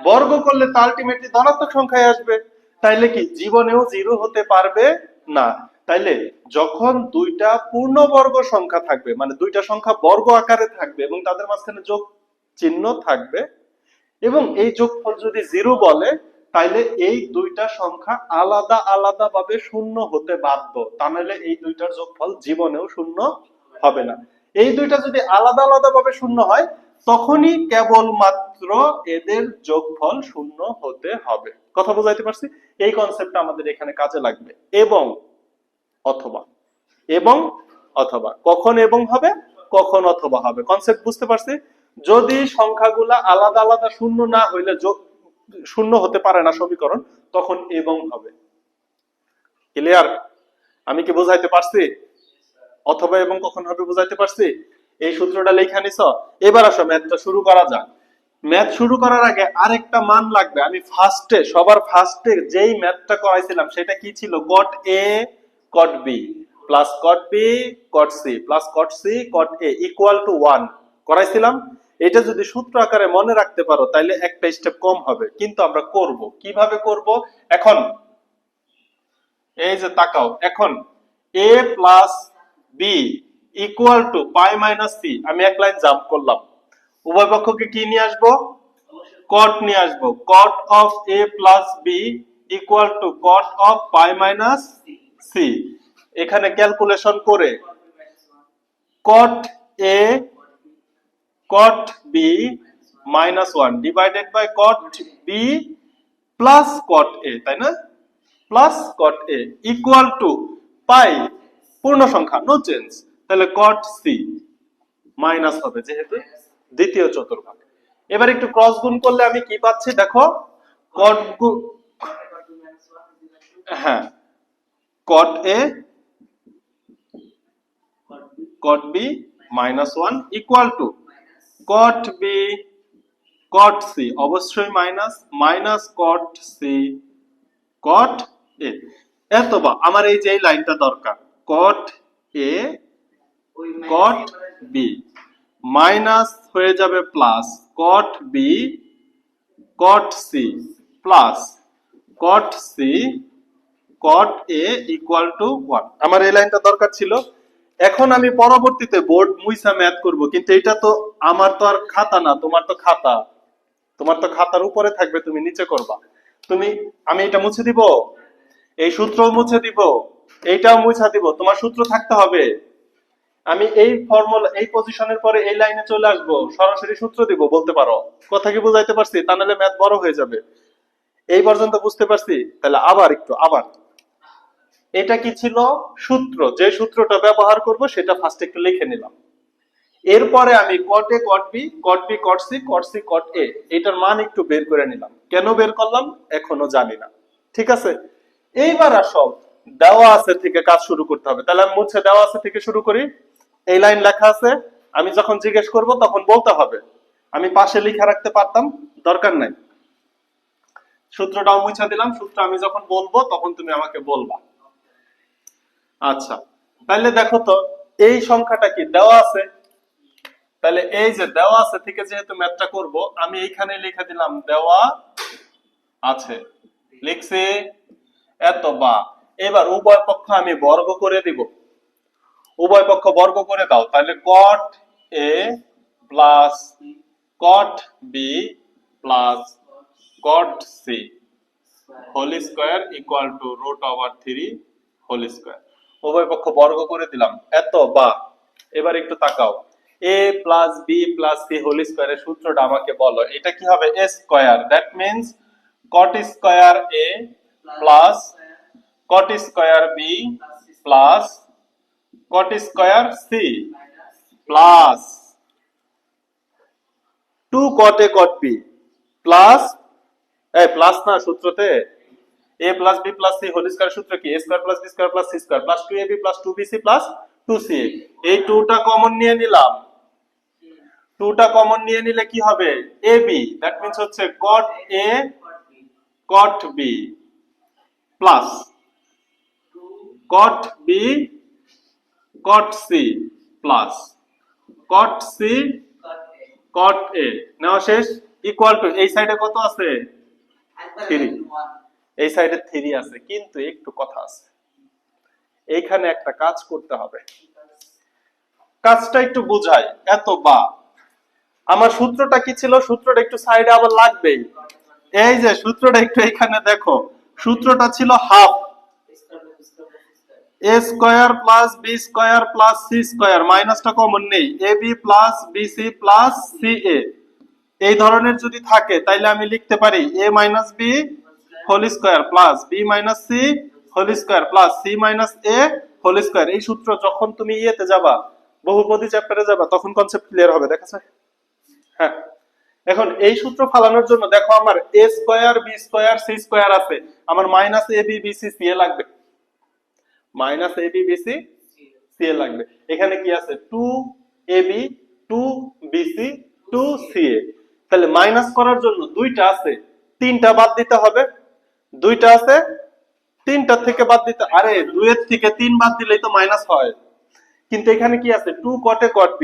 বর্গ করলে তা আলটিমেটলি ধনাত্মক সংখ্যায় আসবে। তাইলে কি জীবনেও 0 হতে পারবে না। তাইলে যখন দুইটা পূর্ণবর্গ সংখ্যা থাকবে, মানে দুইটা সংখ্যা বর্গ আকারে থাকবে এবং তাদের মাঝখানে যোগ চিহ্ন থাকবে এবং এই যোগফল যদি 0 বলে, তাইলে এই দুইটা সংখ্যা আলাদা আলাদা ভাবে শূন্য হতে বাধ্য। তা নাহলে এই দুইটার যোগফল জীবনেও শূন্য হবে না। এই দুইটা যদি আলাদা আলাদা ভাবে শূন্য হয়, তখনই কেবলমাত্র এদের যোগফল শূন্য হতে হবে। কথা বুঝাইতে পারছি? এই কনসেপ্টটা আমাদের এখানে কাজে লাগবে। এবং অথবা, এবং অথবা, কখন এবং হবে, কখন অথবা হবে, কনসেপ্ট বুঝতে পারছি? যদি সংখ্যাগুলা আলাদা আলাদা শূন্য না হইলে, শূন্য হতে পারে না সমীকরণ, তখন এবং হবে। ক্লিয়ার? আমি কি বুঝাইতে পারছি? অথবা এবং কখন হবে বুঝাইতে পারছি? এই সূত্রটা লেখা নিছ। এবার আসো ম্যাথটা শুরু করা যাক। ম্যাথ শুরু করার আগে আরেকটা মান লাগবে। আমি সবার ফার্স্টে যেই ম্যাথটা করাইছিলাম সেটা কি ছিল? cot a cot b plus cot b cot c plus cot c cot a equal to 1 করাইছিলাম। এটা যদি সূত্র আকারে মনে রাখতে পারো, তাহলে একটা স্টেপ কম হবে। কিন্তু আমরা করব কিভাবে? করব এখন এই যে তাকাও, এখন a plus b equal to pi minus c, আমি এক লাইন জাম্প করলাম। উভয় পক্ষকে কি নিয়ে আসবো? cot নিয়ে আসবো। cot of a plus b equal to cot of pi minus c। এখানে ক্যালকুলেশন করে cot a cot b minus 1 divided by cot b plus cot a, তাই না? Plus cot a equal to pi পূর্ণ সংখ্যা, নো চেঞ্জ। তাহলে cot c মাইনাস হবে যেহেতু দ্বিতীয় চতুর্ভাগ। এবার একটু ক্রস গুণ করলে আমি কি পাচ্ছি দেখো? cot হ্যাঁ, cot a cot b minus 1 equal to cot b cot c, অবশ্যই minus, minus cot c cot a। এতবা আমার এই যে লাইনটা দরকার, cot a cot b minus হয়ে যাবে plus cot b cot c plus cot c cot a equal to 1। আমার এই লাইনটা দরকার ছিল। এখন আমি পরবর্তীতে বোর্ড মুইসা ম্যাথ করব, কিন্তু এটা তো আমার তো আর খাতা না, তোমার তো খাতা, তোমার তো খাতার উপরে থাকবে, তুমি নিচে করবা। আমি এটা মুছে দিব, এই সূত্র মুছে দিব, এইটাও মুছা দিব, তোমার সূত্র থাকতে হবে। আমি এই ফর্মুলা এই পজিশনের পরে এই লাইনে চলে আসব, সরাসরি সূত্র দিব, বলতে পারো। কথা কি বুঝাইতে পারছি? তা নাহলে ম্যাথ বড় হয়ে যাবে। এই পর্যন্ত বুঝতে পারছি? তাহলে আবার এটা কি ছিল? সূত্র। যে সূত্রটা ব্যবহার করব সেটা ফার্স্ট একটু লিখে নিলাম। এরপরে আমি cot a cot b cot b cot c cot a এটার মান একটু বের করে নিলাম। কেন বের করলাম এখনো জানি না। ঠিক আছে, এইবার আসো দেওয়া আছে থেকে কাজ শুরু করতে হবে। তাহলে আমি মুছে দেওয়া আছে থেকে শুরু করি। এই লাইন লেখা আছে, আমি যখন জিজ্ঞেস করব তখন বলতে হবে। আমি পাশে লিখে রাখতে পারতাম, দরকার নাই। সূত্রটাও মুছে দিলাম। সূত্র আমি যখন বলবো তখন তুমি আমাকে বলবা। আচ্ছা, তাহলে দেখো তো এই সংখ্যাটা কি দেওয়া আছে। তাহলে এই যে দেওয়া আছে থেকে যেহেতু ম্যাথটা করব, আমি এইখানে লিখে দিলাম দেওয়া আছে, লিখছি এত বা। এবার উভয় পক্ষ আমি বর্গ করে দিব। উভয় পক্ষ বর্গ করে দাও, তাহলে cot a plus cot b plus cot c whole square equal to √3 whole square. উভয় পক্ষ বর্গ করে দিলাম, এত বা। এবার একটু তাকাও, a plus b plus c whole স্কয়ারের সূত্রটা আমাকে বলো। এটা কি হবে? a square, that means cot square a plus cot square b plus cot square c plus 2 cot a cot b plus plus না সূত্রতে a plus b plus c whole square সূত্র কি? a square plus b square plus c square plus 2ab plus 2bc plus 2ca। এই 2টা কমন নিয়ে নিলাম। 2টা কমন নিয়ে নিলে কি হবে? ab, দ্যাট মিন্স হচ্ছে cot a cot b plus cot b cot c plus cot c cot a। নেওয়া শেষ। ইকুয়াল টু এই সাইডে কত আছে? 3। এই সাইডে 3 আছে, কিন্তু একটু কথা আছে। এইখানে একটা কাজ করতে হবে, কাজটা একটু বুঝাই। এত বা আমার সূত্রটা কি ছিল? সূত্রটা একটু সাইডে আবার লাগবেই। এই যে সূত্রটা একটু এখানে দেখো, সূত্রটা ছিল half a square plus b square plus c square, মাইনাসটা কমন নেই, ab plus bc plus ca। এই ধরনের যদি থাকে তাইলে আমি লিখতে পারি a minus b whole square plus b minus c whole square plus c minus a whole square. এই সূত্র যখন তুমি ইয়েতে যাবা, বহুপদী চ্যাপ্টারে যাবা, তখন কনসেপ্ট ক্লিয়ার হবে। দেখাছে? হ্যাঁ। এখন এই সূত্র ফালানোর জন্য দেখো আমার a square b square c square আছে, আমার মাইনাস ab bc ca লাগবে। মাইনাস ab bc ca লাগবে। এখানে কি আছে? 2ab 2bc 2ca। তাহলে মাইনাস করার জন্য দুইটা আছে, তিনটা বাদ দিতে হবে। দুইটা আছে, তিনটা থেকে বাদ দিতে, আরে 2 এর থেকে 3 বাদ দিলেই তো মাইনাস হয়। কিন্তু এখানে কি আছে? 2 cot a cot b,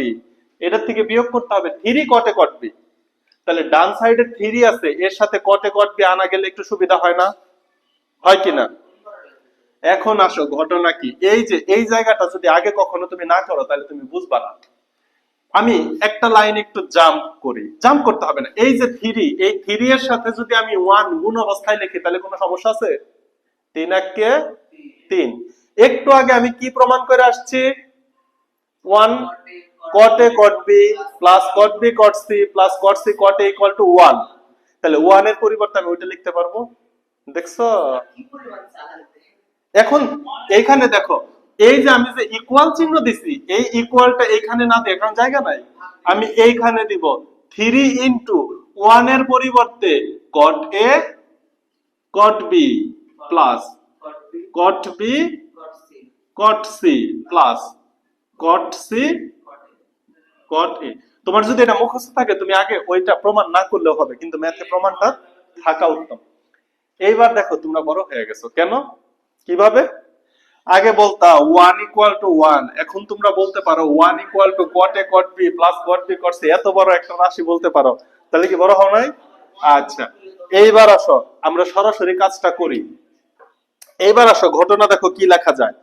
এটার থেকে বিয়োগ করতে হবে 3 cot a cot b। তাহলে ডান সাইডে 3 আছে, এর সাথে cot a cot b আনা গেলে একটু সুবিধা হয় না? হয় কি না? এখন আসো ঘটনা কি, এই যে এই জায়গাটা যদি আগে কখনো তুমি না করো তাহলে তুমি বুঝবা না। আমি একটা লাইন একটু জাম্প করি, জাম্প করতে হবে না। এই যে 3, এই 3 এর সাথে যদি আমি 1 গুণ অবস্থায় লিখি তাহলে কোনো সমস্যা আছে? 3 কে 3। একটু আগে আমি কি প্রমাণ করে আসছি? 1 cot a cot b plus cot b cot c plus cot c cot a equal to 1। তাহলে 1 এর পরিবর্তে আমি ওইটা লিখতে পারবো। দেখছো? এখন এইখানে দেখো, এই যে আমি যে ইকুয়াল চিহ্ন দিছি, এই ইকুয়ালটা এইখানে না দিয়ে, কারণ জায়গা নাই, আমি এইখানে দিব 3 ইনটু 1 এর পরিবর্তে cot a cot b plus cot b cot c plus cot c cot a। তোমার যদি এটা মুখস্থ থাকে তুমি আগে ওইটা প্রমাণ না করলেও হবে, কিন্তু ম্যাথে প্রমাণটা থাকা উত্তম। এইবার দেখো তোমরা বড় হয়ে গেছো। কেন? কিভাবে? আগে বলতা 1 ইকুয়াল টু 1, এখন তোমরা বলতে পারো 1 equal to cot a cot b plus cot b cot c। এত বড় একটা রাশি বলতে পারো, তাহলে কি বড় হও নাই? আচ্ছা, এইবার আসো আমরা সরাসরি কাজটা করি। এইবার আসো ঘটনা দেখো কি লেখা যায়।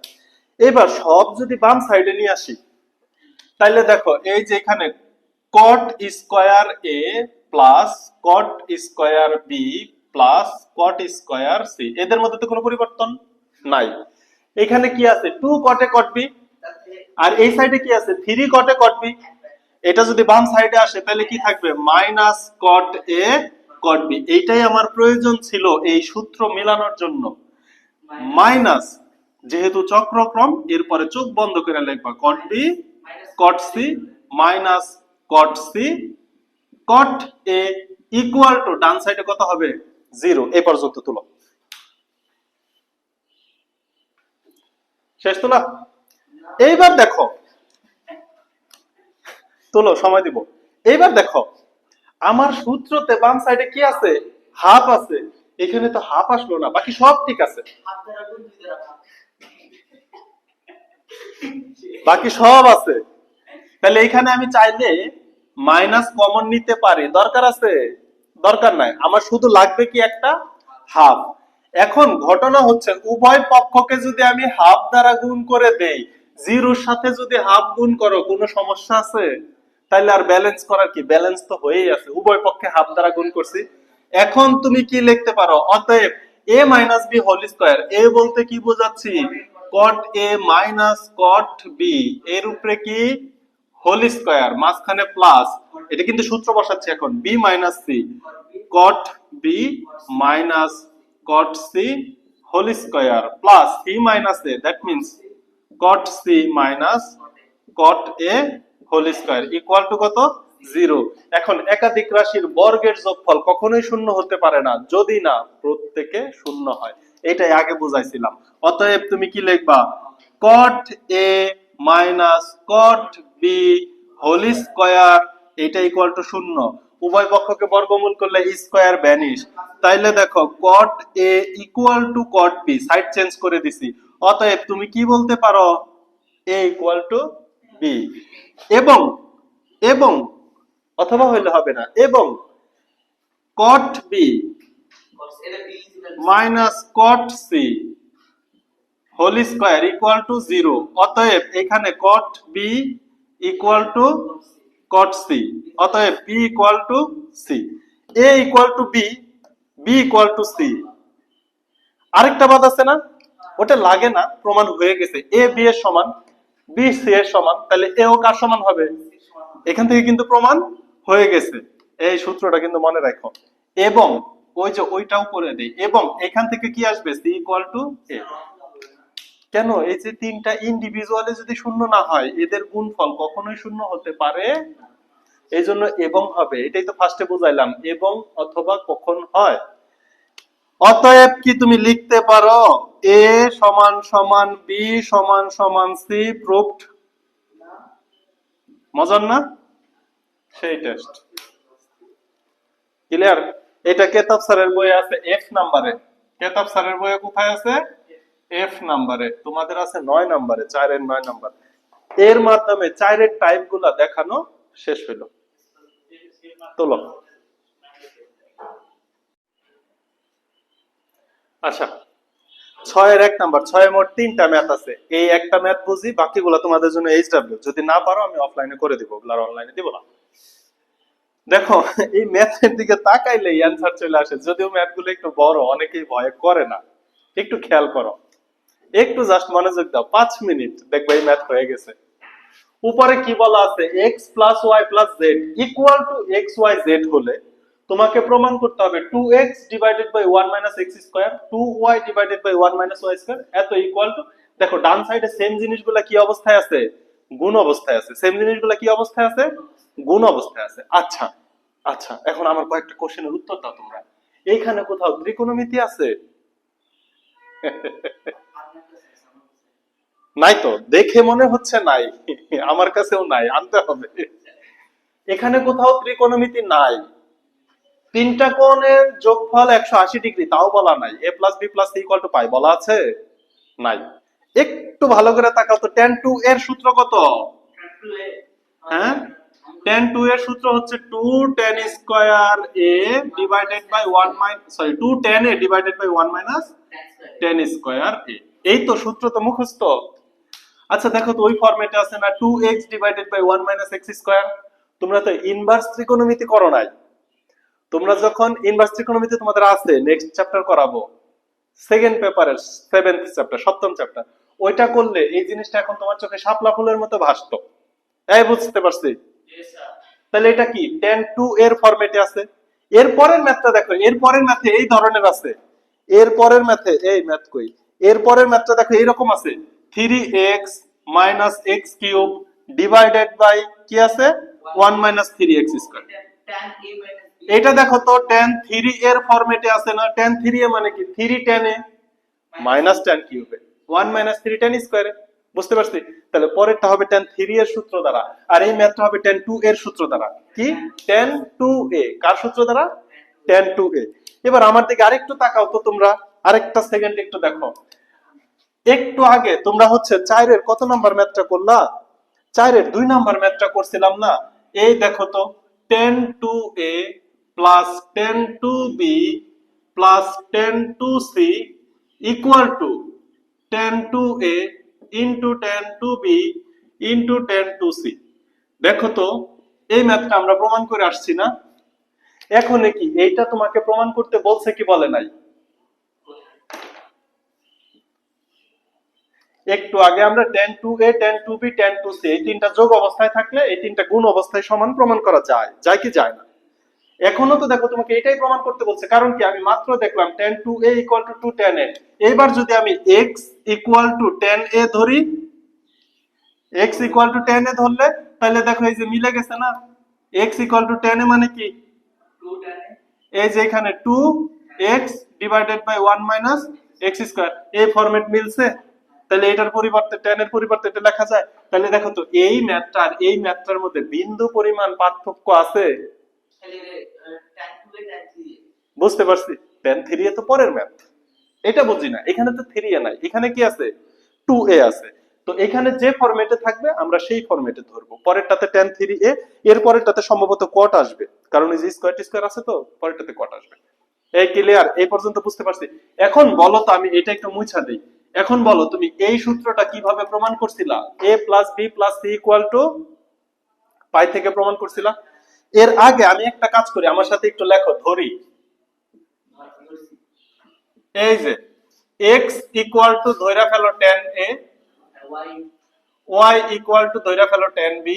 এবার সব যদি বাম সাইডে নিয়ে আসি, তাইলে দেখো এই যে এখানে cot square A plus cot square B plus cot square C, এদের মধ্যে তো কোনো পরিবর্তন নাই। এখানে কি আছে 2 cot এ cot বি, আর এই সাইডে কি আছে 3 cot এ cot বি। এটা যদি বাম সাইডে আসে তাহলে কি থাকবে মাইনাস cot এ cot বি। এইটাই আমার প্রয়োজন ছিল এই সূত্র মেলানোর জন্য। মাইনাস, যেহেতু চক্রক্রম এরপরে চোখ বন্ধ করে লিখবা cot B cot C minus cot C cot A equal to ডান সাইডে কত হবে 0। এই পর্যন্ত তুলো, শেষ তোলা। এইবার দেখো, তুলো সময় দিব। এইবার দেখো আমার সূত্রতে বাম সাইডে কি আছে হাফ আছে, এখানে তো হাফ আসলো না, বাকি সব ঠিক আছে, বাকি সব আছে। তাহলে এখানে আমি চাইলে মাইনাস কমন নিতে পারি, দরকার আছে? দরকার নাই, আমার শুধু লাগবে কি একটা হাফ। এখন ঘটনা হচ্ছে উভয় পক্ষকে যদি আমি হাফ দ্বারা গুণ করে দেই, জিরোর সাথে যদি হাফ গুণ করো কোনো সমস্যা আছে? তাইলে আর ব্যালেন্স করার কি, ব্যালেন্স তো হয়েই আছে, উভয় পক্ষে হাফ দ্বারা গুণ করছি। এখন তুমি কি লিখতে পারো, অতএব a minus B whole square, এ বলতে কি বোঝাচ্ছি cot a minus cot b এর উপরে কি হোল স্কয়ার, মাঝখানে প্লাস, এটা কিন্তু সূত্র বসাচ্ছি এখন, b minus c cot b minus cot c whole square plus c minus a, that means cot c minus cot a whole square equal to কত 0। এখন একাধিক রাশির বর্গের যোগফল কখনোই শূন্য হতে পারে না যদি না প্রত্যেকে শূন্য হয়, এটাই আগে বুঝাইছিলাম। অতএব তুমি কি লিখবা cot a minus cot b whole square, এটা ইকুয়াল টু 0। উভয় পক্ষকে বর্গমূল করলে স্কয়ার ভ্যানিশ, তাইলে দেখো cot a equal to cot b, side change করে দিছি। অতএব তুমি কি বলতে পারো a ইকুয়াল টু b, এবং এবং অথবা হইলে হবে না, এবং cot b minus cot c whole square equal to 0। অতএব এখানে cot b equal to cot c, অতএব b equal to c, a equal to b, b equal to c। আরেকটা বাদ আছে না, ওটা লাগে না, প্রমাণ হয়ে গেছে, a b এর সমান, b c এর সমান, তাহলে a ও কার সমান হবে, এখান থেকে কিন্তু প্রমাণ হয়ে গেছে। এই সূত্রটা কিন্তু মনে রাখো, এবং ওই যে ওইটাও করে দেই, এবং এখান থেকে কি আসবে c ইকুয়াল টু a। কেন, এই যে তিনটা ইন্ডিভিজুয়ালি যদি শূন্য না হয় এদের গুণফল কখনোই শূন্য হতে পারে, এই জন্য এবং হবে, এটাই তো ফার্স্টে বুঝাইলাম, এবং অথবা কখন হয়। অতএব কি তুমি লিখতে পারো a সমান সমান b সমান সমান c, প্রুভড? মজার না সেই টেস্ট, ক্লিয়ার? এটা কেতাব স্যারের বইয়ে আছে f নাম্বারে, কেতাব স্যারের বইয়ে কোথায় আছে f নাম্বারে, তোমাদের আছে 9 নাম্বারে, 4 এর 9 নাম্বার। এর মাধ্যমে 4 এর টাইপ গুলা দেখানো শেষ হলো। তোলো। আচ্ছা 6 এর 1 নাম্বার, 6 এ মোট 3টা ম্যাথ আছে, এই একটা ম্যাথ বুঝি, বাকিগুলো তোমাদের জন্য এইচডব্লিউ, যদি না পারো আমি অফলাইনে করে দিব, ওগুলা অনলাইনে দিব না। দেখো এই ম্যাথের দিকে তাকাইলে অ্যানসার চলে আসে, যদিও ম্যাথগুলো একটু বড়, অনেকেই ভয় করে না, একটু খেয়াল করো, একটু জাস্ট মনোযোগ দাও, 5 মিনিট দেখবে এই ম্যাথ হয়ে গেছে। উপরে কি বলা আছে x plus y plus z equal to x y z হলে তোমাকে প্রমাণ করতে হবে 2x divided by 1 minus x square 2y divided by 1 minus y square এত ইকুয়াল টু, দেখো ডান সাইডে সেম জিনিসগুলো কি অবস্থায় আছে, গুণ অবস্থায় আছে, সেম জিনিসগুলো কি অবস্থায় আছে, গুণ অবস্থায় আছে। আচ্ছা আচ্ছা, এখন আমার কয়েকটা কোশ্চেনের উত্তর দাও তোমরা। এইখানে কোথাও ত্রিকোণমিতি আছে? নাই তো, দেখে মনে হচ্ছে নাই, আমার কাছেও নাই, আনতে হবে। এখানে কোথাও ত্রিকোণমিতি নাই, তিনটা কোণের যোগফল 180 ডিগ্রি তাও বলা নাই, a plus b plus c equal to pi বলা আছে? নাই। একটু ভালো করে তাকাও তো, tan 2 এর সূত্র কত? হ্যাঁ, tan 2 এর সূত্র হচ্ছে 2 tan square a divided by 1 minus 2 tan a divided by 1 minus 10 square a। এই তো সূত্র তো মুখস্থ। আচ্ছা দেখো তো ওই ফরম্যাটে আছে না 2x divided by 1 minus x square. তোমরা তো ইনভার্স ত্রিকোণমিতি করো নাই। তোমরা যখন ইনভার্স ত্রিকোণমিতি তোমাদের আছে, নেক্সট চ্যাপ্টার করাবো, সেকেন্ড পেপারের 7th চ্যাপ্টার, 7ম চ্যাপ্টার, ওইটা করলে এই জিনিসটা এখন তোমার চোখে শাপলা ফুলের মতো ভাসতো। এই বুঝতে পারছি? তাহলে এটা কি tan 2 এর ফরম্যাটে আছে। এর পরের ম্যাথটা দেখো, এর পরের ম্যাথে এই ধরনের আছে। এর পরের ম্যাথে এই ম্যাথ কই, এর পরের ম্যাথটা দেখো এইরকম আছে 3x minus x cube divided by কি আছে 1 মাইনাস 3x স্কয়ার। এটা দেখো তো tan 3 এর ফরম্যাটে আছে না। tan 3 এ মানে কি 3 tan a minus tan কিউবে 1 minus 3 tan স্কয়ারে। বুঝতে পারছি? তাহলে পরেরটা হবে tan 3 এর সূত্র দ্বারা, আর এই ম্যাথটা হবে tan 2 এর সূত্র দ্বারা। কি tan 2a কার সূত্র দ্বারা? tan 2a। এবার আমার দিকে আরেকটু তাকাও তো তোমরা, আরেকটা সেকেন্ড একটু দেখো। একটু আগে তোমরা হচ্ছে 4 এর কত নাম্বার ম্যাথটা করলা? 4 এর 2 নাম্বার ম্যাথটা করছিলাম না। এই দেখো তো tan 2a plus tan 2b plus tan 2c equal to tan 2a into tan 2b into tan 2c। দেখো তো এই ম্যাথটা আমরা প্রমাণ করে আসছি না। এখন কি এইটা তোমাকে প্রমাণ করতে বলছে কি বলে নাই? একটু আগে আমরা tan 2a tan 2b tan 2c এই তিনটা যোগ অবস্থায় থাকলে এই তিনটা গুণ অবস্থায় সমান প্রমাণ করা যায়, যায় কি যায় না? এখনো তো দেখো তোমাকে এটাই প্রমাণ করতে বলছে, কারণ কি আমি মাত্র দেখলাম tan 2a equal to 2 tan a। এবার যদি আমি x equal to tan a ধরি, x equal to tan a ধরলে তাহলে দেখো এই যে মিলে গেছে না। x equal to tan a মানে কি 2 tan a। এই যে এখানে 2x divided by 1 minus x square, এই ফরম্যাট মিলছে। তাহলে এটার পরিবর্তে tan এর পরিবর্তে এটা লেখা যায়। তাহলে দেখো তো এই ম্যাথটা আর এই ম্যাথটার মধ্যে বিন্দু পরিমাণ পার্থক্য আছে। তাহলে tan 2 এ tan 3 এ। বুঝতে পারছি? tan 3 এ তো পরের ম্যাথ, এটা বুঝি না। এখানে তো 3 এ নাই, এখানে কি আছে 2a আছে। তো এখানে যে ফরম্যাটে থাকবে আমরা সেই ফরম্যাটে ধরবো। পরেরটাতে tan 3a, এর পরেরটাতে সম্ভবত cot আসবে, কারণ এই যে স্কয়ার টি স্কয়ার আছে তো পরেরটাতে cot আসবে। এই ক্লিয়ার? এই পর্যন্ত বুঝতে পারছি? এখন বলো তো, আমি এটা একটু মুছা দেই। এখন বলো তুমি এই সূত্রটা কিভাবে প্রমাণ করছিলা? a plus b plus c equal to pi থেকে প্রমাণ করছিলা। এর আগে আমি একটা কাজ করি, আমার সাথে একটু লেখো, ধরি। এই যে x ইকুয়াল টু ধইরা ফেলো tan a, y y equal to ধইরা ফেলো tan b,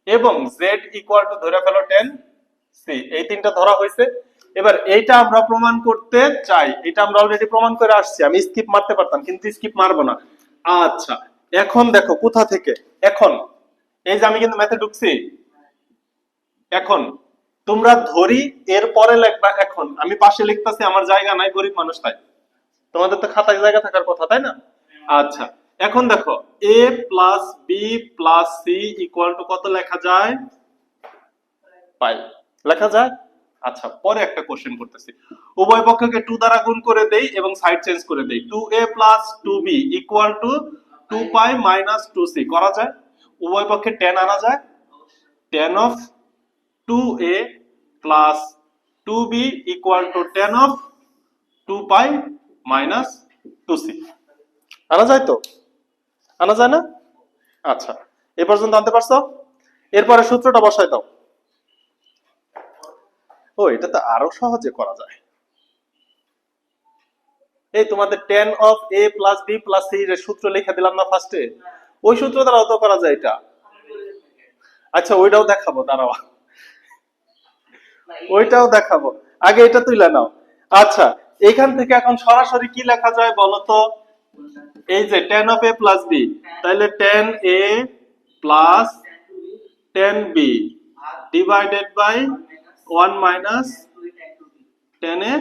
এবং z ইকুয়াল টু ধইরা ফেলো tan c। এই তিনটা ধরা হয়েছে। এবার এইটা আমরা প্রমাণ করতে চাই। এটা আমরা অলরেডি প্রমাণ করে আসছি, আমি স্কিপ মারতে পারতাম কিন্তু স্কিপ মারবো না। আচ্ছা এখন দেখো কোথা থেকে। এখন এই যে আমি কিন্তু ম্যাথে ঢুকছি। এখন তোমরা ধরি এর পরে লিখবা। এখন আমি পাশে লিখতেছি, আমার জায়গা নাই, গরিব মানুষ তাই। তোমাদের তো খাতায় জায়গা থাকার কথা, তাই না? আচ্ছা এখন দেখো a plus b plus c equal to কত লেখা যায়? পাই লেখা যায়। আচ্ছা পরে একটা কোশ্চেন করতেছি। উভয় পক্ষকে 2 দ্বারা গুণ করে দেই এবং সাইড চেঞ্জ করে দেই। 2a plus 2b equal to 2 pi minus 2c করা যায়। উভয় পক্ষে tan আনা যায়। tan of 2a plus 2b equal to tan of 2 pi minus 2c আনা যায় তো? আনা যায় না? আচ্ছা এ পর্যন্ত আনতে পারছো? এরপরে সূত্রটা বসাই দাও। ও এটা তো আরো সহজে করা যায়। এই তোমাদের tan of a plus b plus c এর সূত্র লিখে দিলাম না ফার্স্টে, ওই সূত্র দ্বারা তো করা যায় এটা। আচ্ছা ওইটাও দেখাবো, দাঁড়াও ওইটাও দেখাবো, আগে এটা তুইলা নাও। আচ্ছা এখান থেকে এখন সরাসরি কি লেখা যায় বলো তো? এই যে tan of a plus b, তাহলে tan a plus tan b divided by 1 minus tan a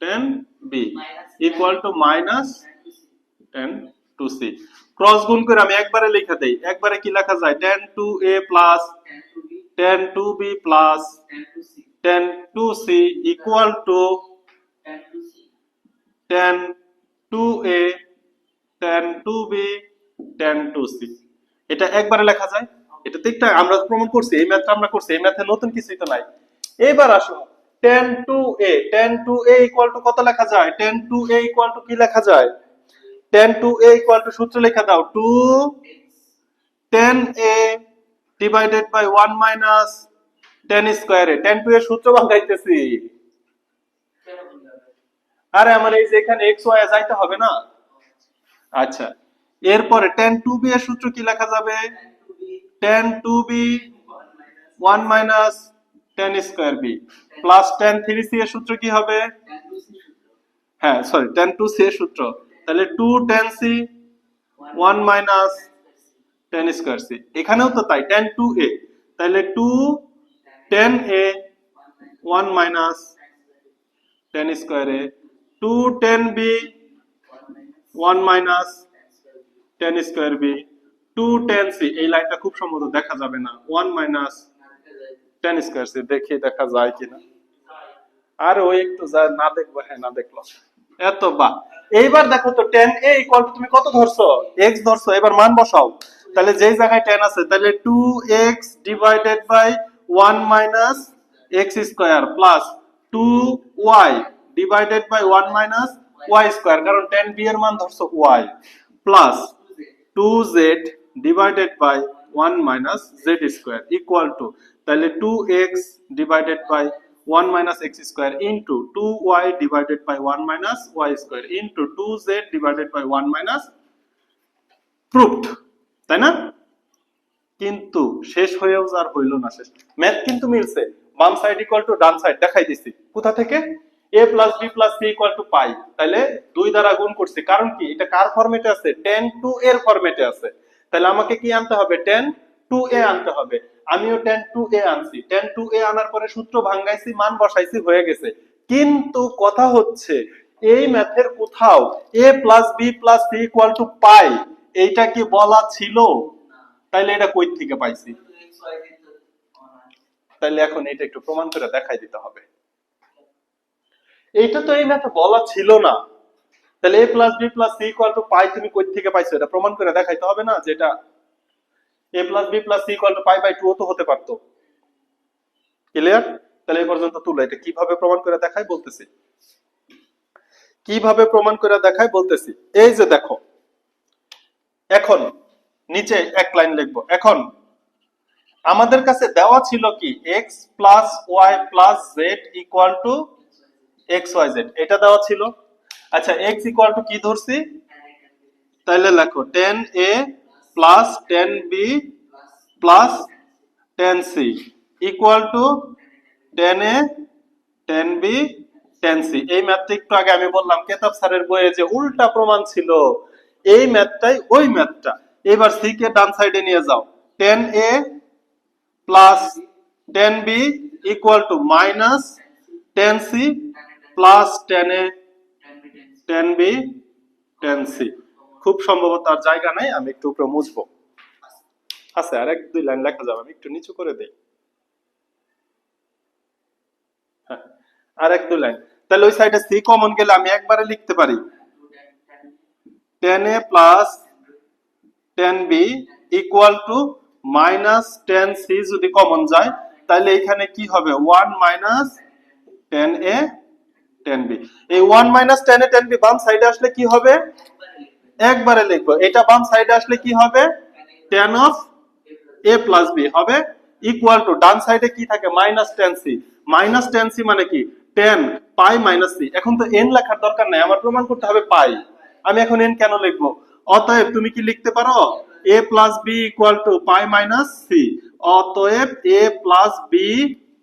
tan b equal to minus tan 2c। Cross গুণ করে আমি একবারে লিখে দেই। একবারে কি লেখা যায়? tan 2a plus tan 2b plus tan 2c equal to tan 2a tan 2b tan 2c। এটা একবারে লেখা যায়। এটা ঠিক আমরা প্রমাণ করছি, এই ম্যাথটা আমরা করছি, এই ম্যাথে নতুন কিছুই তো নাই। এবার আসো tan 2a, tan 2a equal to কত লেখা যায়? tan 2a ইকুয়াল টু কি লেখা যায়? tan 2a ইকুয়াল টু সূত্র লেখা দাও, 2 tan a divided by 1 minus tan square a। tan 2 এর সূত্র ভাঙাইতেছি। কেন বললাম? আরে আমার এই যে এখানে x y এ যাইতে হবে না। আচ্ছা, এরপরে tan 2b এর সূত্র কি লেখা যাবে? tan 2b 1 minus tan square b plus tan 3c এর সূত্র কি হবে? হ্যাঁ সরি, tan 2c এর সূত্র, তাহলে 2 tan c 1 minus tan square c। এখানেও তো তাই, tan 2a, তাহলে 2 tan a 1 minus tan square a, 2 tan b 1 minus tan square b, 2 tan c। এই লাইনটা খুব সম্ভবত দেখা যাবে না, 1 মাইনাস tan স্কয়ার c। দেখি দেখা যায় কিনা। আর ওই একটু যা না দেখবো, হ্যাঁ না দেখলো এত বা। এইবার দেখো তো tan a ইকুয়াল টু তুমি কত ধরছো? x ধরছো। এবার মান বসাও, তাহলে যেই জায়গায় tan আছে তাহলে 2x divided by 1 minus x square plus 2y divided by 1 minus y square, কারণ tan b এর মান ধরছো y, plus 2z divided by 1 minus z square equal to, তাহলে 2x divided by 1 minus x square into 2y divided by 1 minus y square into 2z divided by 1 minus, proved, তাই না? কিন্তু শেষ হয়েও আর হইল না শেষ। ম্যাথ কিন্তু মিলছে, বাম সাইড ইকুয়াল টু ডান সাইড দেখাই দিছি। কোথা থেকে? a plus b plus c equal to pi, তাহলে 2 দ্বারা গুণ করছি। কারণ কি? এটা কার ফরম্যাটে আছে? tan 2 এর ফরম্যাটে আছে। তাহলে আমাকে কি আনতে হবে? tan 2a আনতে হবে। আমিও tan 2a আনছি। tan 2a আনার পরে সূত্র ভাঙাইছি, মান বসাইছি, হয়ে গেছে। কিন্তু কথা হচ্ছে এই ম্যাথের কোথাও a plus b plus c equal to pi এইটা কি বলা ছিল? তাইলে এটা কই থেকে পাইছি? তাইলে এখন এটা একটু প্রমাণ করে দেখাই দিতে হবে। এইটা তো এই ম্যাথে বলা ছিল না, তাহলে a plus b plus c equal to pi তুমি কই থেকে পাইছো? এটা প্রমাণ করে দেখাইতে হবে না, যেটা a plus b plus c equal to pi by 2 তো হতে পারতো। ক্লিয়ার? তাহলে এই পর্যন্ত তুলো। এটা কিভাবে প্রমাণ করে দেখাই বলতেছি, কিভাবে প্রমাণ করে দেখাই বলতেছি। এই যে দেখো, এখন নিচে এক লাইন লিখবো। এখন আমাদের কাছে দেওয়া ছিল কি? x plus y plus z equal two xyz, এটা দেওয়া ছিল। আচ্ছা, x ইকুয়াল টু কি ধরছি? তাহলে লেখো tan a plus tan b plus tan c equal to tan a tan b tan c। এই ম্যাথটা একটু আগে আমি বললাম কেতাব স্যারের বইয়ে যে উল্টা প্রমাণ ছিল, এই ম্যাথটাই ওই ম্যাথটা। এবার c কে ডান সাইডে নিয়ে যাও, tan a plus tan b equal to minus tan c plus tan a tan b tan c। খুব সম্ভবত আর জায়গা নাই, আমি একটু উপরে মুছবো। আছে আর এক দুই লাইন লেখা যাবে, আমি একটু নিচু করে দেই। হ্যাঁ, আর এক দুই লাইন। তাহলে ওই সাইডে c কমন গেলে আমি একবারে লিখতে পারি tan a plus tan b equal to minus tan c। যদি কমন যায় তাহলে এখানে কি হবে? 1 minus tan a tan b। এই 1 minus tan a tan b বাম সাইডে আসলে কি হবে? একবারে লিখবো। এটা বাম সাইডে আসলে কি হবে? tan of a plus b হবে ইকুয়াল টু, ডান সাইডে কি থাকে? Minus tan c। Minus tan c মানে কি? tan পাই মাইনাস c। এখন তো n লেখার দরকার নাই, আমার প্রমাণ করতে হবে পাই। আমি এখন n কেন লিখবো? অতএব তুমি কি লিখতে পারো? a plus b equal to pi minus c। অতএব a plus b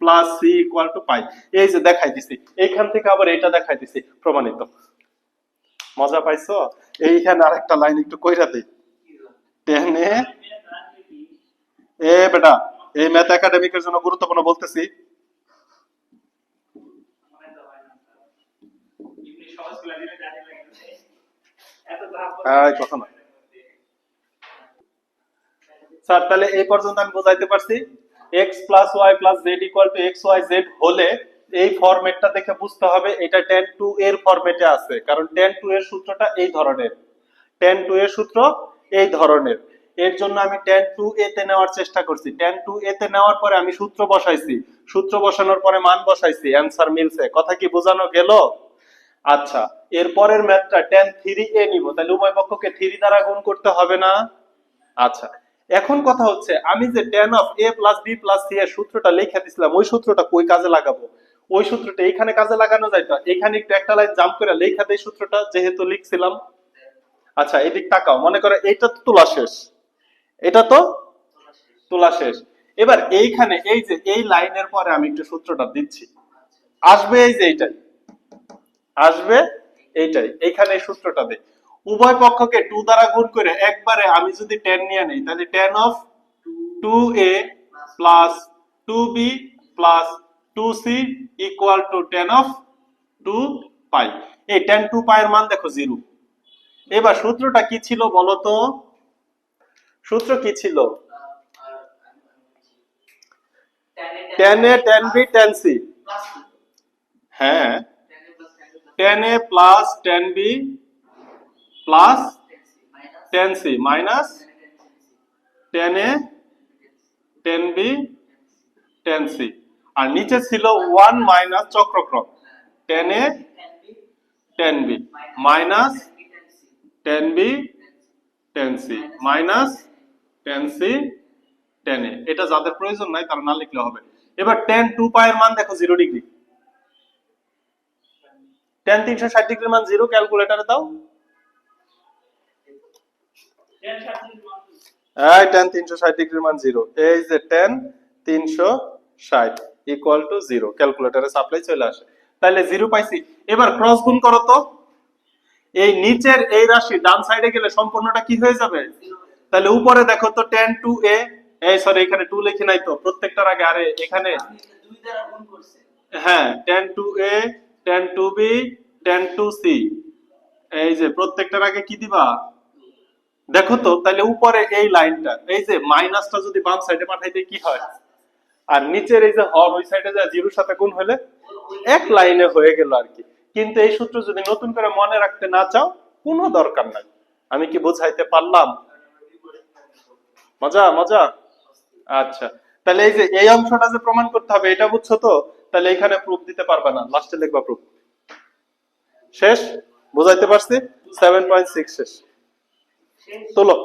plus c equal to pi. এই যে দেখাই দিছি, এইখান থেকে আবার এটা দেখাই দিছি, প্রমাণিত। মজা পাইছো? এইখানে আরেকটা লাইন একটু কইরা দেই, tan a এ বেটা, এই ম্যাথ একাডেমিকের জন্য গুরুত্বপূর্ণ বলতেছি। কথা না স্যার, তাহলে এই পর্যন্ত আমি বোঝাইতে পারছি x plus y plus z equal to x y z হলে এই ফরম্যাটটা দেখে বুঝতে হবে এটা tan 2 এর ফরম্যাটে আছে, কারণ tan 2 এর সূত্রটা এই ধরনের, tan 2 এর সূত্র এই ধরনের। এর জন্য আমি tan 2a তে নেওয়ার চেষ্টা করছি। tan 2a তে নেওয়ার পরে আমি সূত্র বসাইছি, সূত্র বসানোর পরে মান বসাইছি, অ্যান্সার মিলছে। কথা কি বোঝানো গেল? আচ্ছা, এর পরের ম্যাথটা tan 3a নিব, তাহলে উভয় পক্ষকে 3 দ্বারা গুণ করতে হবে না? আচ্ছা, এখন কথা হচ্ছে আমি যে tan of a plus b plus c এর সূত্রটা লিখে দিছিলাম, ওই সূত্রটা কই কাজে লাগাবো? ওই সূত্রটা এইখানে কাজে লাগানো যায় তো? এখানে একটু একটা লাইন জাম্প করে লেখা দেই সূত্রটা, যেহেতু লিখছিলাম। আচ্ছা, এদিক তাকাও, মনে করো এইটা তো তোলা শেষ, এটা তো তোলা শেষ। এবার এইখানে এই যে এই লাইনের পরে আমি একটু সূত্রটা দিচ্ছি, আসবে এই যে এইটাই, আসবে এইটাই, এইখানে এই সূত্রটা দেই। উভয় পক্ষকে 2 দ্বারা গুণ করে একবারে আমি যদি tan নিয়ে নেই, তাহলে tan of 2a plus 2b plus 2c equal to tan of 2 পাই। এই tan 2 পাই এর মান দেখো 0। এবার সূত্রটা কি ছিল বলো তো? সূত্র কি ছিল? tan a tan b tan c। হ্যাঁ, tan a plus tan b plus tan c minus tan a tan b tan c, আর নিচে ছিল 1 মাইনাস চক্রক্রম tan a tan b minus tan b tan c minus tan c tan a। এটা যাদের প্রয়োজন নাই তারা না লিখলে হবে। এবার tan 2 পাই এর মান দেখো 0 ডিগ্রি, tan 360 ডিগ্রির মান 0, ক্যালকুলেটরে দাও। এই tan 360 ডিগ্রির মান 0, এই যে tan 360 ইকুয়াল টু 0, ক্যালকুলেটরে সাপ্লাই চলে আসে, তাহলে 0 পাইছি। এবার ক্রস গুণ করো তো, এই নিচের এই রাশি ডান সাইডে গেলে সম্পূর্ণটা কি হয়ে যাবে? তাহলে উপরে দেখো তো tan 2a, এই সরি এখানে 2 লিখি নাই তো, প্রত্যেকটার আগে আরে এখানে হ্যাঁ tan 2a tan 2b tan 2c, এই যে প্রত্যেকটার আগে কি দিবা দেখো তো। তাহলে উপরে এই লাইনটা, এই যে মাইনাসটা যদি বাম সাইডে পাঠাই দেই কি হয়? আর নিচের এই যে হর ওই সাইডে যা জিরোর সাথে গুণ হলে এক লাইনে হয়ে গেল আর কি। কিন্তু এই সূত্র যদি নতুন করে মনে রাখতে না চাও, কোনো দরকার নাই। আমি কি বোঝাইতে পারলাম? মজা মজা। আচ্ছা, তাহলে এই যে এই অংশটা যে প্রমাণ করতে হবে এটা বুঝছো তো? তাহলে এখানে প্রুফ দিতে পারবে না, লাস্টে লিখবা প্রুফ। শেষ? বুঝাইতে পারছি? 7.6 শেষ। তোলো।